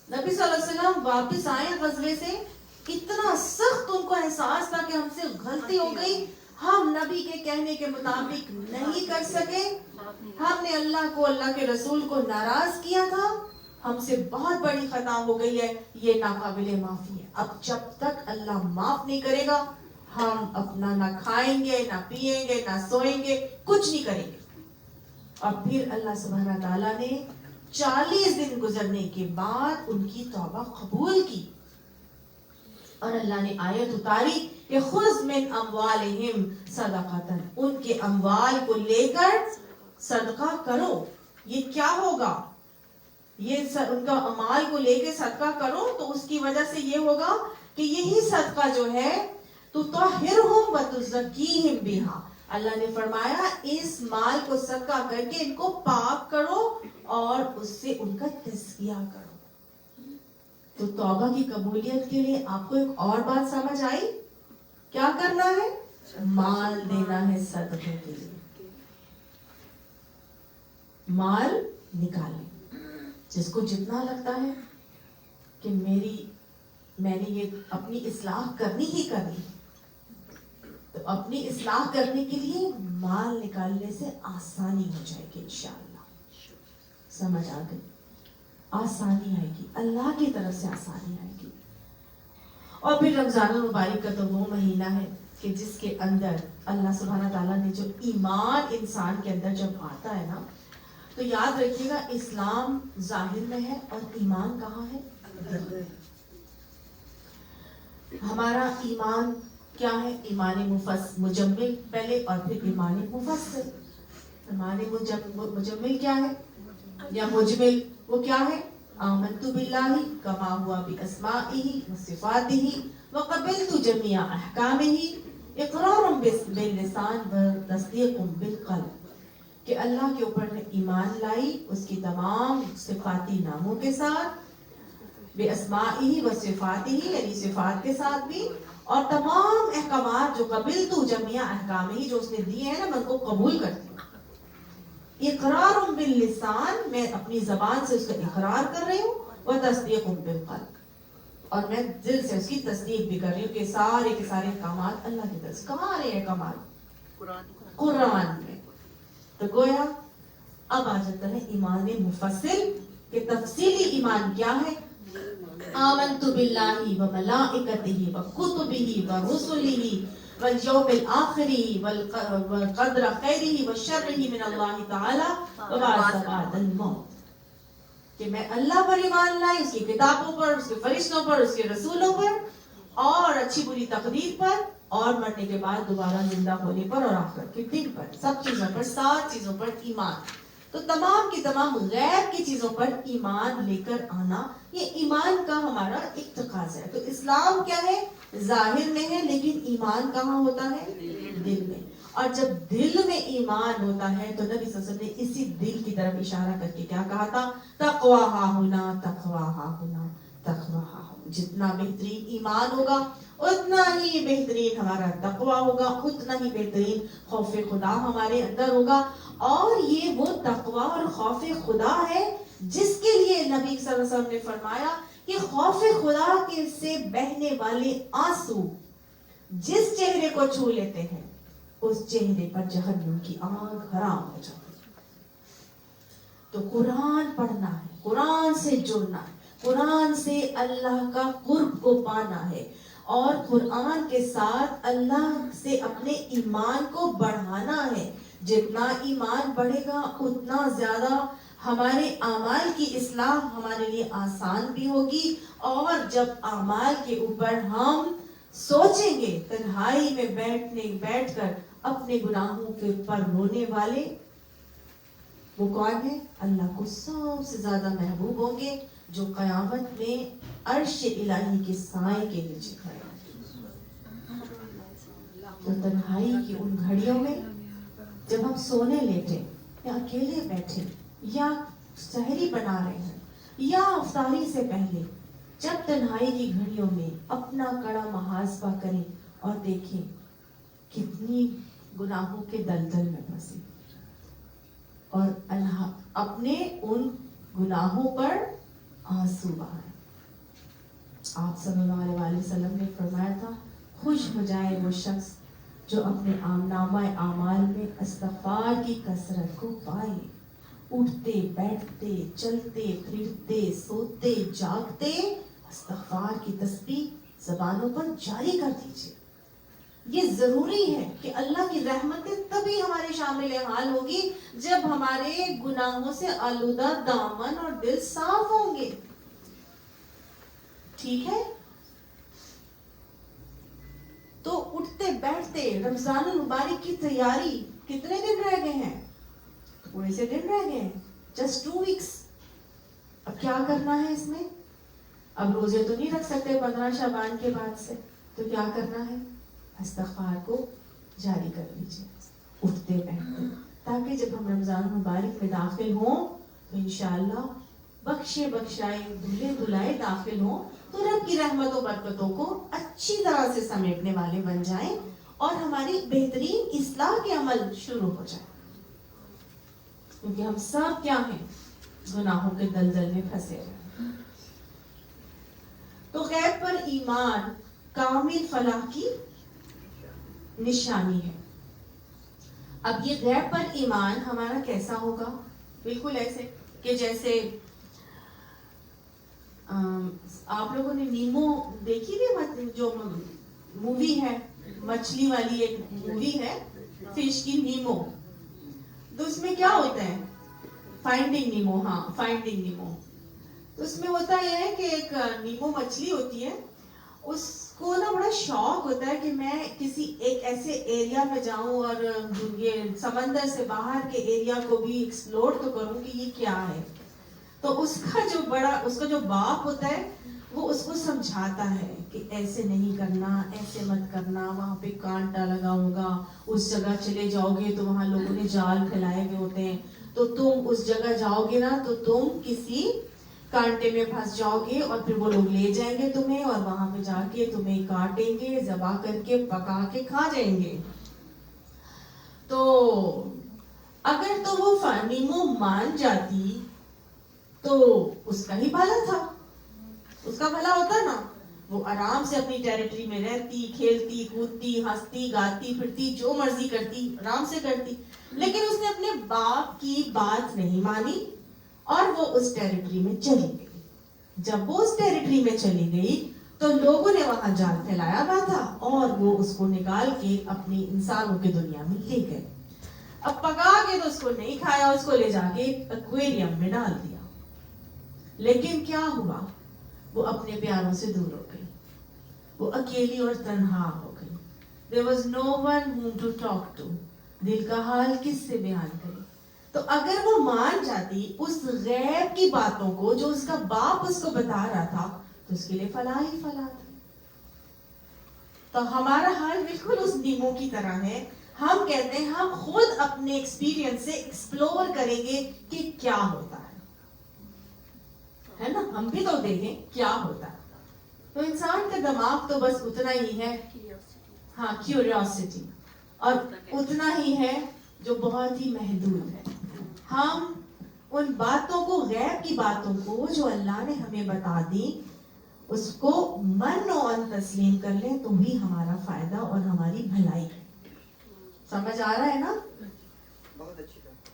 نبی صلی اللہ علیہ وسلم واپس آئے غزوے سے, اتنا سخت ان کو احساس تھا کہ ہم سے غلطی ہو گئی, ہم نبی کے کہنے کے مطابق نہیں کر سکے, ہم نے اللہ کو, اللہ کے رسول کو ناراض کیا تھا, ہم سے بہت بڑی خطا ہو گئی ہے, یہ ناقابل معافی ہے. اب جب تک اللہ معاف نہیں کرے گا ہم اپنا نہ کھائیں گے, نہ پیئیں گے, نہ سوئیں گے, کچھ نہیں کریں گے. اور پھر اللہ سبحانہ تعالیٰ نے 40 دن گزرنے کے بعد ان کی توبہ قبول کی اور اللہ نے آیت اتاری کہ خذ من اموالہم صدقۃ, ان کے اموال کو لے کر صدقہ کرو. یہ کیا ہوگا, یہ ان کا اموال کو لے کے صدقہ کرو تو اس کی وجہ سے یہ ہوگا کہ یہی صدقہ جو ہے تطہرہم وتزکیہم بہا, اللہ نے فرمایا اس مال کو صدقہ کر کے ان کو پاک کرو اور اس سے ان کا تزکیہ کرو. تو توبہ کی قبولیت کے لیے آپ کو ایک اور بات سمجھ آئی, کیا کرنا ہے, مال دینا ہے صدقے کے لیے. مال نکالیں, جس کو جتنا لگتا ہے کہ میں نے یہ اپنی اصلاح کرنی ہی کرنی, تو اپنی اصلاح کرنے کے لیے مال نکالنے سے آسانی ہو جائے گی انشاءاللہ. سمجھ آ گئی, آسانی آئے گی, اللہ کی طرف سے آسانی آئے گی. اور پھر رمضان المبارک کا تو وہ مہینہ ہے کہ جس کے اندر اللہ سبحانہ تعالیٰ نے جو ایمان انسان کے اندر جب آتا ہے نا, تو یاد رکھیے گا اسلام ظاہر میں ہے اور ایمان کہاں ہے. ہمارا ایمان کیا ہے, ایمان مجمل پہلے اور پھر ایمان مفصل. ایمان مجمل کیا ہے یا مجمل, وہ کیا ہے, آمنت باللہ کما ہوا باسمائہ وصفاتہ وقبلت جمیع احکامہ اقرار باللسان وتصدیق بالقلب, کہ اللہ کے اوپر نے ایمان لائی اس کی تمام صفاتی ناموں کے ساتھ, باسمائہ وصفاتہ یعنی صفات کے ساتھ بھی, اور تمام احکامات جو قبلت جمیع احکامہ جو اس نے دیے ہیں نا میں ان کو قبول کرتی ہوں. اقرار باللسان, میں اپنی زبان سے اس کا اقرار کر رہی ہوں, وتصدیق بالقلب, اور میں دل سے اس کی تصدیق بھی کر رہی ہوں کہ سارے کے سارے احکامات اللہ کی طرف سے. کہاں آ رہے ہیں احکامات, قرآن میں. تو گویا اب آ جاتا ہے ایمان مفصل, کہ تفصیلی ایمان کیا ہے. آمنت باللہ وملائکتہ وکتبہ ورسلہ والیوم الآخر والقدر خیرہ وشرہ من اللہ تعالی وبعث بعد الموت, کہ میں اللہ پر ایمان لائی, اس کی کتابوں پر, اس کے فرشتوں پر, اس کے رسولوں پر, اور اچھی بری تقدیر پر, اور مرنے کے بعد دوبارہ زندہ ہونے پر اور آخرت کے دن پر، سب چیزوں پر، 7 چیزوں پر ایمان. تو تمام کی تمام غیب کی چیزوں پر ایمان لے کر آنا، یہ ایمان کا ہمارا ایک تقاضا ہے. تو اسلام کیا ہے؟ ظاہر میں ہے، لیکن ایمان کہاں ہوتا ہے؟ دل میں. اور جب دل میں ایمان ہوتا ہے تو نبی صلی اللہ علیہ وسلم نے اسی دل کی طرف اشارہ کر کے کیا کہا تھا؟ تقویٰ ہا ہونا، تقویٰ ہا ہونا، تقویٰ ہا ہونا. جتنا بہترین ایمان ہوگا اتنا ہی بہترین ہمارا تقویٰ ہوگا، اتنا ہی بہترین خوف خدا ہمارے اندر ہوگا. اور یہ وہ تقویٰ اور خوف خدا ہے جس کے لیے نبی صلی اللہ علیہ وسلم نے فرمایا کہ خوف خدا کے سے بہنے والے آنسو جس چہرے کو چھو لیتے ہیں اس چہرے پر جہنم کی آگ حرام ہو جاتی ہے. تو قرآن پڑھنا ہے، قرآن سے جڑنا ہے، قرآن سے اللہ کا قرب کو پانا ہے، اور قرآن کے ساتھ اللہ سے اپنے ایمان کو بڑھانا ہے. جتنا ایمان بڑھے گا اتنا زیادہ ہمارے اعمال کی اصلاح ہمارے لیے آسان بھی ہوگی. اور جب اعمال کے اوپر ہم سوچیں گے، تنہائی میں بیٹھ کر اپنے گناہوں کے اوپر رونے والے وہ کون ہے؟ اللہ کو سب سے زیادہ محبوب ہوں گے، جو قیامت میں عرش الہی کے سائے کے نیچے کھڑے ہیں. تو تنہائی کی ان گھڑیوں میں جب ہم سونے لیٹے یا اکیلے بیٹھے یا سحری بنا رہے ہیں یا افطاری سے پہلے، جب تنہائی کی گھڑیوں میں اپنا کڑا محاسبہ کریں اور دیکھیں کتنی گناہوں کے دلدل میں پھنسے اور اللہ اپنے ان گناہوں پر آنسو بہائے. آپ صلی اللہ علیہ وسلم نے فرمایا تھا، خوش ہو جائے وہ شخص جو اپنے نامہ اعمال میں استغفار کی کثرت کو پائے. اٹھتے بیٹھتے چلتے پھرتے سوتے جاگتے استغفار کی تسبیح زبانوں پر جاری کر دیجیے. یہ ضروری ہے کہ اللہ کی رحمتیں تبھی ہمارے شامل حال ہوگی جب ہمارے گناہوں سے آلودہ دامن اور دل صاف ہوں گے. ٹھیک ہے؟ تو اٹھتے بیٹھتے رمضان المبارک کی تیاری کتنے دن رہ گئے ہیں؟ تھوڑے سے دن رہ گئے ہیں، جسٹ 2 ویکس. اب کیا کرنا ہے اس میں؟ اب روزے تو نہیں رکھ سکتے 15 شعبان کے بعد سے، تو کیا کرنا ہے؟ استغفار کو جاری کر لیجیے اٹھتے بیٹھتے، تاکہ جب ہم رمضان مبارک میں داخل ہوں تو انشاءاللہ بخشے بخشائے دھلے دھلائے داخل ہوں تو رب کی رحمت و برکتوں کو اچھی طرح سے سمیٹنے والے بن جائیں اور ہماری بہترین اصلاح کے عمل شروع ہو جائے. کیونکہ ہم سب کیا ہیں؟ گناہوں کے دلدل میں پھنسے ہیں. تو غیب پر ایمان کامل فلاح کی نشانی ہے. اب یہ غیب پر ایمان ہمارا کیسا ہوگا؟ بالکل ایسے کہ جیسے آپ لوگوں نے نیمو دیکھی بھی، جو مووی ہے مچھلی والی، ایک مووی ہے فش کی نیمو. تو اس میں کیا ہوتا ہے؟ فائنڈنگ نیمو. ہاں، فائنڈنگ نیمو. تو اس میں ہوتا یہ ہے کہ ایک نیمو مچھلی ہوتی ہے، اس کو نا بڑا شوق ہوتا ہے کہ میں کسی ایک ایسے ایریا میں جاؤں اور یہ سمندر سے باہر کے ایریا کو بھی ایکسپلور تو کروں کہ یہ کیا ہے. تو اس کا جو باپ ہوتا ہے وہ اس کو سمجھاتا ہے کہ ایسے نہیں کرنا، ایسے مت کرنا، وہاں پہ کانٹا لگا ہوگا، اس جگہ چلے جاؤ گے تو وہاں لوگوں نے جال پھیلائے ہوئے ہوتے ہیں، تو تم اس جگہ جاؤ گے نا تو تم کسی کانٹے میں پھنس جاؤ گے اور پھر وہ لوگ لے جائیں گے تمہیں اور وہاں پہ جا کے تمہیں کاٹیں گے، ذبح کر کے پکا کے کھا جائیں گے. تو اگر تو وہ نیمو مان جاتی تو اس کا ہی بھلا تھا، اس کا بھلا ہوتا نا. وہ آرام سے اپنی ٹیریٹری میں رہتی، کھیلتی کودتی ہنستی گاتی پھرتی جو مرضی کرتی، آرام سے کرتی. لیکن اس نے اپنے باپ کی بات نہیں مانی اور وہ اس ٹیریٹری میں چلی گئی. جب وہ اس ٹیریٹری میں چلی گئی تو لوگوں نے وہاں جال پھیلایا ہوا تھا اور وہ اس کو نکال کے اپنی انسانوں کی دنیا میں لے گئے. اب پکا کے تو اس کو نہیں کھایا، اس کو لے جا کے ایکویریم میں ڈال دیا. لیکن کیا ہوا؟ وہ اپنے پیاروں سے دور ہو گئی، وہ اکیلی اور تنہا ہو گئی. there was no one whom to talk to. دل کا حال کس سے بیان کرے. تو اگر وہ مان جاتی اس غیب کی باتوں کو جو اس کا باپ اس کو بتا رہا تھا تو اس کے لیے فلاح ہی فلاح تھی. تو ہمارا حال بالکل اس نیمو کی طرح ہے. ہم کہتے ہیں ہم خود اپنے ایکسپیرینس سے ایکسپلور کریں گے کہ کیا ہوتا ہے نا. ہم بھی تو دیکھیں کیا ہوتا ہے. تو انسان کا دماغ تو بس اتنا ہی ہے, ہاں کیوریوسٹی, اور اتنا ہی ہے جو بہت ہی محدود ہے. ہم ان باتوں کو, غیب کی باتوں کو جو اللہ نے ہمیں بتا دی, اس کو من و ان تسلیم کر لیں تو بھی ہمارا فائدہ اور ہماری بھلائی ہے. سمجھ آ رہا ہے نا؟ بہت اچھی بات.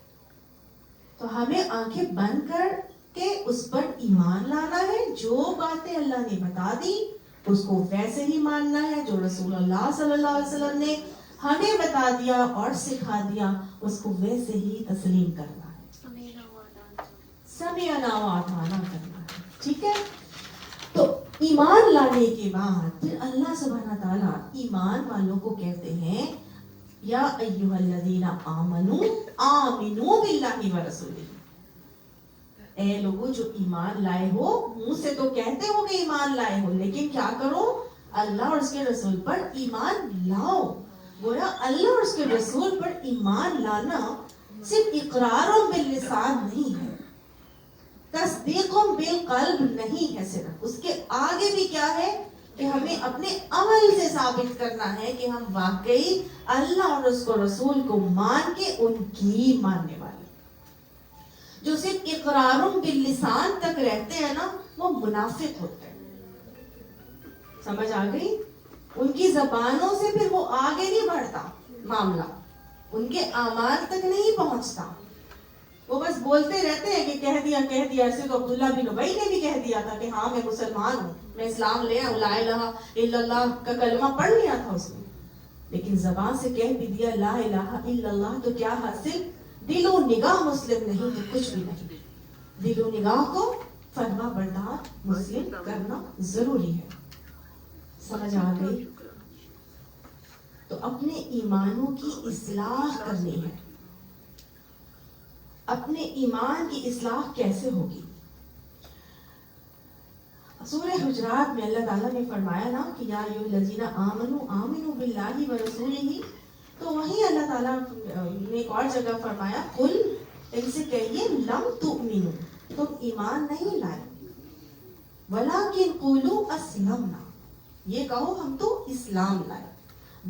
تو ہمیں آنکھیں بند کر کے اس پر ایمان لانا ہے. جو باتیں اللہ نے بتا دی اس کو ویسے ہی ماننا ہے. جو رسول اللہ صلی اللہ علیہ وسلم نے ہمیں بتا دیا اور سکھا دیا اس کو ویسے ہی تسلیم کرنا ہے. سمعنا واطعنا کرنا ہے. ٹھیک ہے. تو ایمان لانے کے بعد پھر اللہ سبحانہ تعالیٰ ایمان والوں کو کہتے ہیں یا ایھا الذین آمنوا آمنوا باللہ ورسولہ. اے لوگوں جو ایمان لائے ہو, منہ سے تو کہتے ہو کہ ایمان لائے ہو, لیکن کیا کرو, اللہ اور اس کے رسول پر ایمان لاؤ. گویا اللہ اور اس کے رسول پر ایمان لانا صرف اقرار باللسان نہیں ہے, تصدیق بالقلب نہیں ہے صرف. اس کے آگے بھی کیا ہے کہ ہمیں اپنے عمل سے ثابت کرنا ہے کہ ہم واقعی اللہ اور اس کو رسول کو مان کے ان کی ماننے والے. جو صرف اقرار باللسان تک رہتے ہیں نا وہ منافق ہوتے ہیں. سمجھ آ گئی؟ ان کی زبانوں سے پھر وہ آگے نہیں بڑھتا معاملہ, ان کے اعمال تک نہیں پہنچتا. وہ بس بولتے رہتے ہیں کہ کہہ دیا. ایسے تو عبداللہ بن ابی نے بھی کہہ دیا تھا کہ ہاں میں مسلمان ہوں, میں اسلام لے آؤں, لا الہ الا اللہ کا کلمہ پڑھ لیا تھا اس نے, لیکن زبان سے کہہ بھی دیا لا الہ الا اللہ, تو کیا حاصل؟ دل و نگاہ مسلم نہیں تو کچھ بھی نہیں. دل و نگاہ کو فرما بردار مسلم کرنا ضروری ہے. سمجھ آ گئی؟ تو اپنے ایمانوں کی اصلاح کرنی ہے. اپنے ایمان کی اصلاح کیسے ہوگی؟ سورہ حجرات میں اللہ تعالیٰ نے فرمایا نا کہ یا ایھا الذین آمنوا آمنوا باللہ ورسولہ, تو وہیں اللہ تعالیٰ نے ایک اور جگہ فرمایا قل, ان سے کہیے لم تؤمنوا, تم ایمان نہیں لائے, ولکن قولوا اسلمنا, یہ کہو ہم تو اسلام لائے.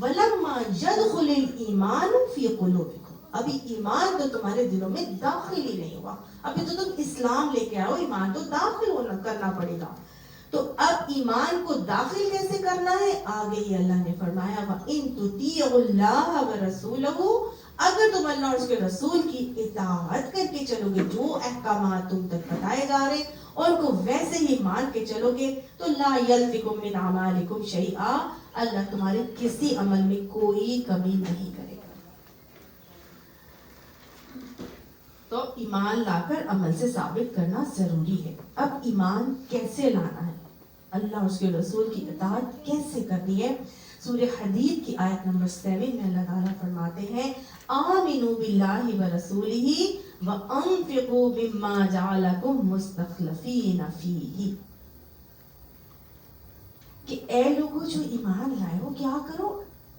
ولما يدخل الایمان فی قلوبکم, ابھی ایمان تو تمہارے دلوں میں داخل ہی نہیں ہوا, ابھی تو تم اسلام لے کے آؤ, ایمان تو داخل ہونا کرنا پڑے گا. تو اب ایمان کو داخل کیسے کرنا ہے؟ آگے ہی اللہ نے فرمایا وَإِن تُطِيعُوا اللَّهَ وَرَسُولَهُ, اگر تم اللہ اور اس کے رسول کی اطاعت کر کے چلو گے, جو احکامات تم تک بتائے جا رہے اور کو ویسے ہی مان کے چلو گے, تو لا يَلْفِكُم مِّنْ أَعْمَالِكُمْ شَيْئًا, اللہ تمہارے کسی عمل میں کوئی کمی نہیں کرے گا. تو ایمان لا کر عمل سے ثابت کرنا ضروری ہے. اب ایمان کیسے لانا ہے, اللہ اور اس کے رسول کی اطاعت کیسے کرنی ہے؟ سورہ حدید کی آیت نمبر 7 میں اللہ تعالیٰ فرماتے ہیں آمنوا باللہ ورسولہ وانفقوا مما جعلکم مستخلفین فیہ, کہ اے لوگوں جو ایمان لائے ہو کیا کرو,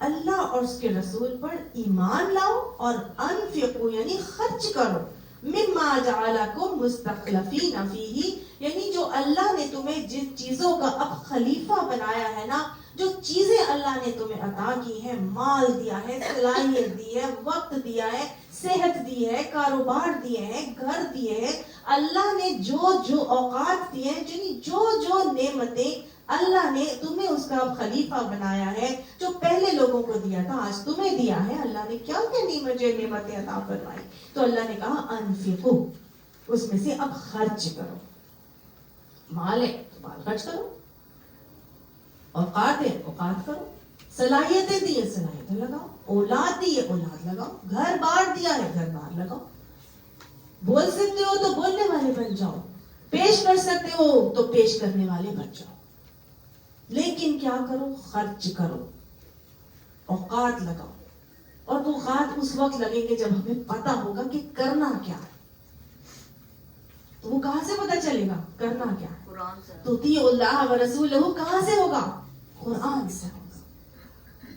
اللہ اور اس کے رسول پر ایمان لاؤ اور انفقوا یعنی خرچ کرو, مما جعلکم مستخلفین فیہ, یعنی جو اللہ نے تمہیں جن چیزوں کا اب خلیفہ بنایا ہے نا, جو چیزیں اللہ نے تمہیں عطا کی ہیں, مال دیا ہے, صلاحیت دی ہے, وقت دیا ہے, صحت دی ہے, کاروبار دیے ہیں, گھر دیے ہیں, اللہ نے جو جو اوقات دیے ہیں, جو جو نعمتیں اللہ نے تمہیں اس کا اب خلیفہ بنایا ہے, جو پہلے لوگوں کو دیا تھا آج تمہیں دیا ہے. اللہ نے کیا کیا نعمتیں عطا فرمائی, تو اللہ نے کہا انفقوا, اس میں سے اب خرچ کرو. مال ہے تو مال خرچ کرو, اوقات ہے اوقات کرو, صلاحیتیں دی ہے صلاحیتیں لگاؤ, اولاد دی ہے اولاد لگاؤ, گھر بار دیا ہے گھر بار لگاؤ, بول سکتے ہو تو بولنے والے بن جاؤ, پیش کر سکتے ہو تو پیش کرنے والے بن جاؤ, لیکن کیا کرو, خرچ کرو. اوقات لگاؤ, اور وہ اوقات اس وقت لگیں گے جب ہمیں پتا ہوگا کہ کرنا کیا ہے. تو وہ کہاں سے پتا چلے گا کرنا کیا ہے؟ قرآن سے. تو اطیعوا اللہ ورسولہ کہاں سے ہوگا؟ قرآن سے ہوگا.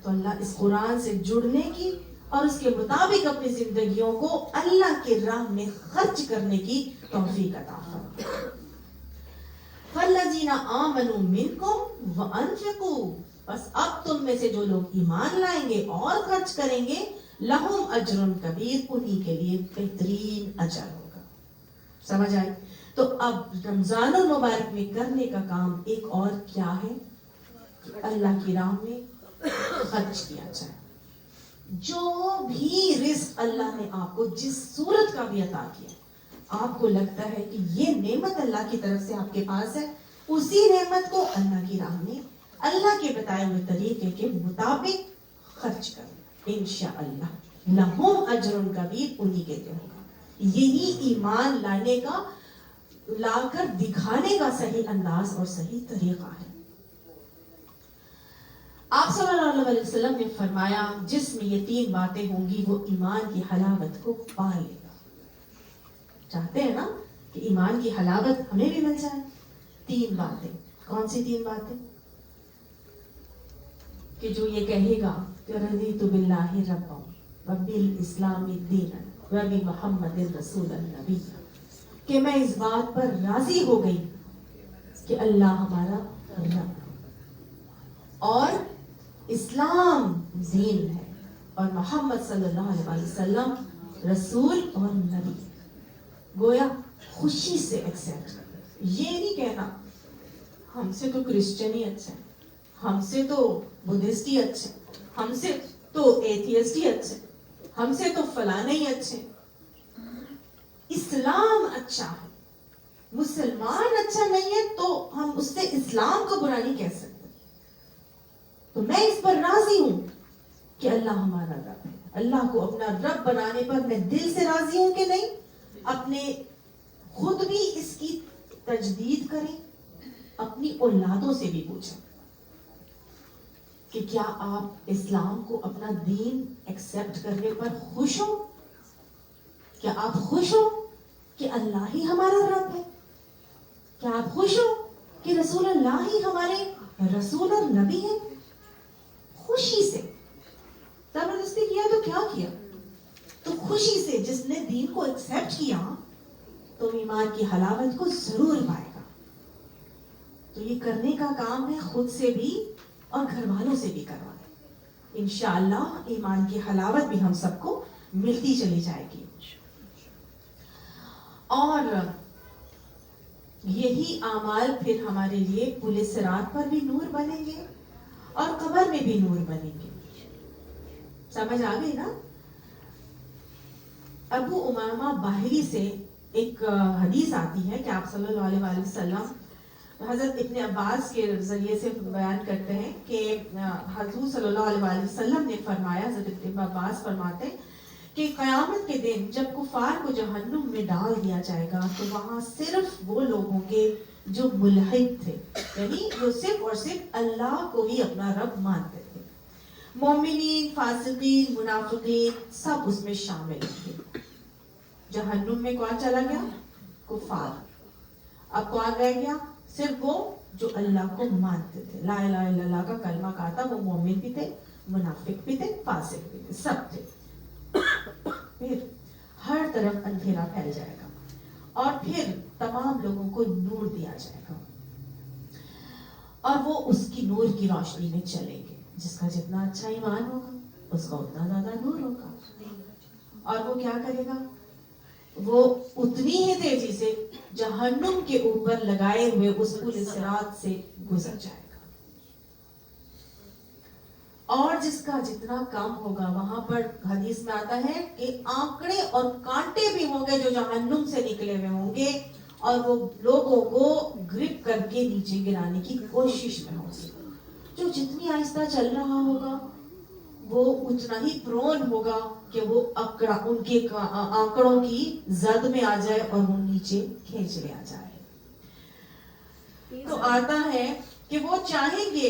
تو اللہ اس قرآن سے جڑنے کی اور اس کے مطابق اپنی زندگیوں کو اللہ کے راہ میں خرچ کرنے کی توفیق عطا فرمائے. فالذین آمنوا منکم وانفقوا, بس اب تم میں سے جو لوگ ایمان لائیں گے اور خرچ کریں گے, لہم اجر کبیر, انہی کے لیے بہترین اجر ہوگا. سمجھ آئی؟ تو اب رمضان المبارک میں کرنے کا کام ایک اور کیا ہے کہ اللہ کی راہ میں خرچ کیا جائے. جو بھی رزق اللہ نے آپ کو جس صورت کا بھی عطا کیا, آپ کو لگتا ہے کہ یہ نعمت اللہ کی طرف سے آپ کے پاس ہے, اسی نعمت کو اللہ کی راہ میں اللہ کے بتائے ہوئے طریقے کے مطابق خرچ کریں, انشاءاللہ لہم اجر کبیر, انہی کے لیے ہوگا. یہی ایمان لانے کا, لا کر دکھانے کا صحیح انداز اور صحیح طریقہ ہے. آپ صلی اللہ علیہ وسلم نے فرمایا جس میں یہ 3 باتیں ہوں گی وہ ایمان کی حلاوت کو پا لے گا. چاہتے ہیں نا کہ ایمان کی حلاوت ہمیں بھی مل جائے؟ 3 باتیں. کون سی 3 باتیں؟ کہ جو یہ کہے گا کہ رضیت باللہ ربا وبالاسلام دینا وبمحمد رسول النبی, کہ میں اس بات پر راضی ہو گئی کہ اللہ ہمارا رب اور اسلام دین ہے اور محمد صلی اللہ علیہ وسلم رسول اور نبی. گویا خوشی سے ایکسپٹ کرنا, یہ نہیں کہنا ہم سے تو کرسچن ہی اچھا ہے, ہم سے تو بدھسٹ ہی اچھے, ہم سے تو ایتھیسٹ ہی اچھے, ہم سے تو فلانے ہی اچھے. اسلام اچھا ہے, مسلمان اچھا نہیں ہے تو ہم اس سے اسلام کو برا نہیں کہہ سکتے. تو میں اس پر راضی ہوں کہ اللہ ہمارا رب ہے. اللہ کو اپنا رب بنانے پر میں دل سے راضی ہوں کہ نہیں, اپنے خود بھی اس کی تجدید کریں, اپنی اولادوں سے بھی پوچھیں کہ کیا آپ اسلام کو اپنا دین ایکسپٹ کرنے پر خوش ہو؟ کیا آپ خوش ہو کہ اللہ ہی ہمارا رب ہے؟ کیا آپ خوش ہو کہ رسول اللہ ہی ہمارے رسول اور نبی ہے؟ خوشی سے. زبردستی کیا تو کیا کیا؟ تو خوشی سے جس نے دین کو ایکسپٹ کیا تو ایمان کی حلاوت کو ضرور پائے گا. تو یہ کرنے کا کام ہے خود سے بھی اور گھر والوں سے بھی کروائیں. انشاءاللہ ایمان کی حلاوت بھی ہم سب کو ملتی چلی جائے گی. اور یہی اعمال پھر ہمارے لیے پل صراط پر بھی نور بنیں گے اور قبر میں بھی نور بنیں گے. سمجھ آ گئی نا؟ ابو امامہ باہلی سے ایک حدیث آتی ہے کہ آپ صلی اللہ علیہ وسلم حضرت ابن عباس کے ذریعے سے بیان کرتے ہیں کہ حضور صلی اللہ علیہ وسلم نے فرمایا, حضرت ابن عباس فرماتے ہیں کہ قیامت کے دن جب کفار کو جہنم میں ڈال دیا جائے گا تو وہاں صرف وہ لوگ ہوں گے جو ملحد تھے, یعنی جو صرف اور صرف اللہ کو ہی اپنا رب مانتے تھے. مومنین, فاسقین, منافقین سب اس میں شامل تھے. جہنم میں کون چلا گیا؟ کفار. اب کون رہ گیا؟ صرف وہ جو اللہ کو مانتے تھے, لا الہ الا اللہ کا کلمہ کہا, وہ مومن بھی تھے, منافق بھی تھے, فاسق بھی تھے, سب تھے. پھر ہر طرف اندھیرا پھیل جائے گا اور پھر تمام لوگوں کو نور دیا جائے گا اور وہ اس کی نور کی روشنی میں چلیں گے. جس کا جتنا اچھا ایمان ہوگا اس کا اتنا زیادہ نور ہوگا. اور وہ کیا کرے گا؟ وہ اتنی ہی تیزی سے جہنم کے اوپر لگائے ہوئے اس پل صراط سے گزر جائے گا. اور جس کا جتنا کام ہوگا, وہاں پر حدیث میں آتا ہے کہ آنکڑے اور کانٹے بھی ہوں گے جو جہنم سے نکلے ہوئے ہوں گے اور وہ لوگوں کو گرپ کر کے نیچے گرانے کی کوشش میں ہوں گے. جو جتنی آہستہ چل رہا ہوگا وہ اتنا ہی پرون ہوگا کہ وہ ان کے آنکڑوں کی زد میں آ جائے اور وہ نیچے کھینچ لے آ جائے. تو آتا ہے کہ وہ چاہیں گے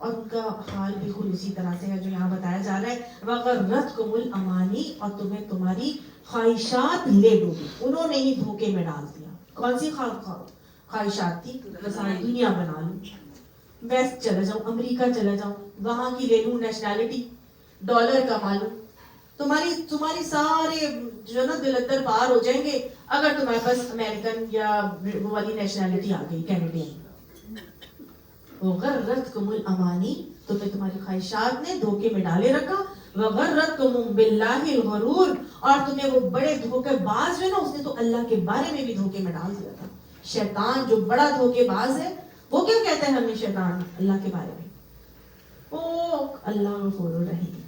اور ان کا حال بالکل اسی طرح سے ہے جو یہاں بتایا جا رہا ہے وغرتکم الامانی، اور تمہیں تمہاری خواہشات لے ڈوبی، انہوں نے ہی دھوکے میں ڈال دیا. کون سی خواہشات تھی؟ ساری دنیا بنا لوں، ویسٹ چلا جاؤں، امریکہ چلا جاؤں، وہاں کی لے لوں نیشنلٹی، ڈالر کما لوں. تمہاری سارے جو نا دلدر پار ہو جائیں گے اگر تمہارے پاس امریکن یا وہ والی نیشنلٹی آ گئی، کینیڈین. وغرتکم الامانی، تمہیں تمہاری خواہشات نے دھوکے میں ڈالے رکھا. وغرتکم باللہ الغرور، اور تمہیں وہ بڑے دھوکے باز جو نا اس نے تو اللہ کے بارے میں بھی دھوکے میں ڈال دیا تھا. شیطان جو بڑا دھوکے باز ہے وہ کیا کہتا ہے ہمیں شیطان اللہ کے بارے میں؟ او اللہ غفور الرحیم،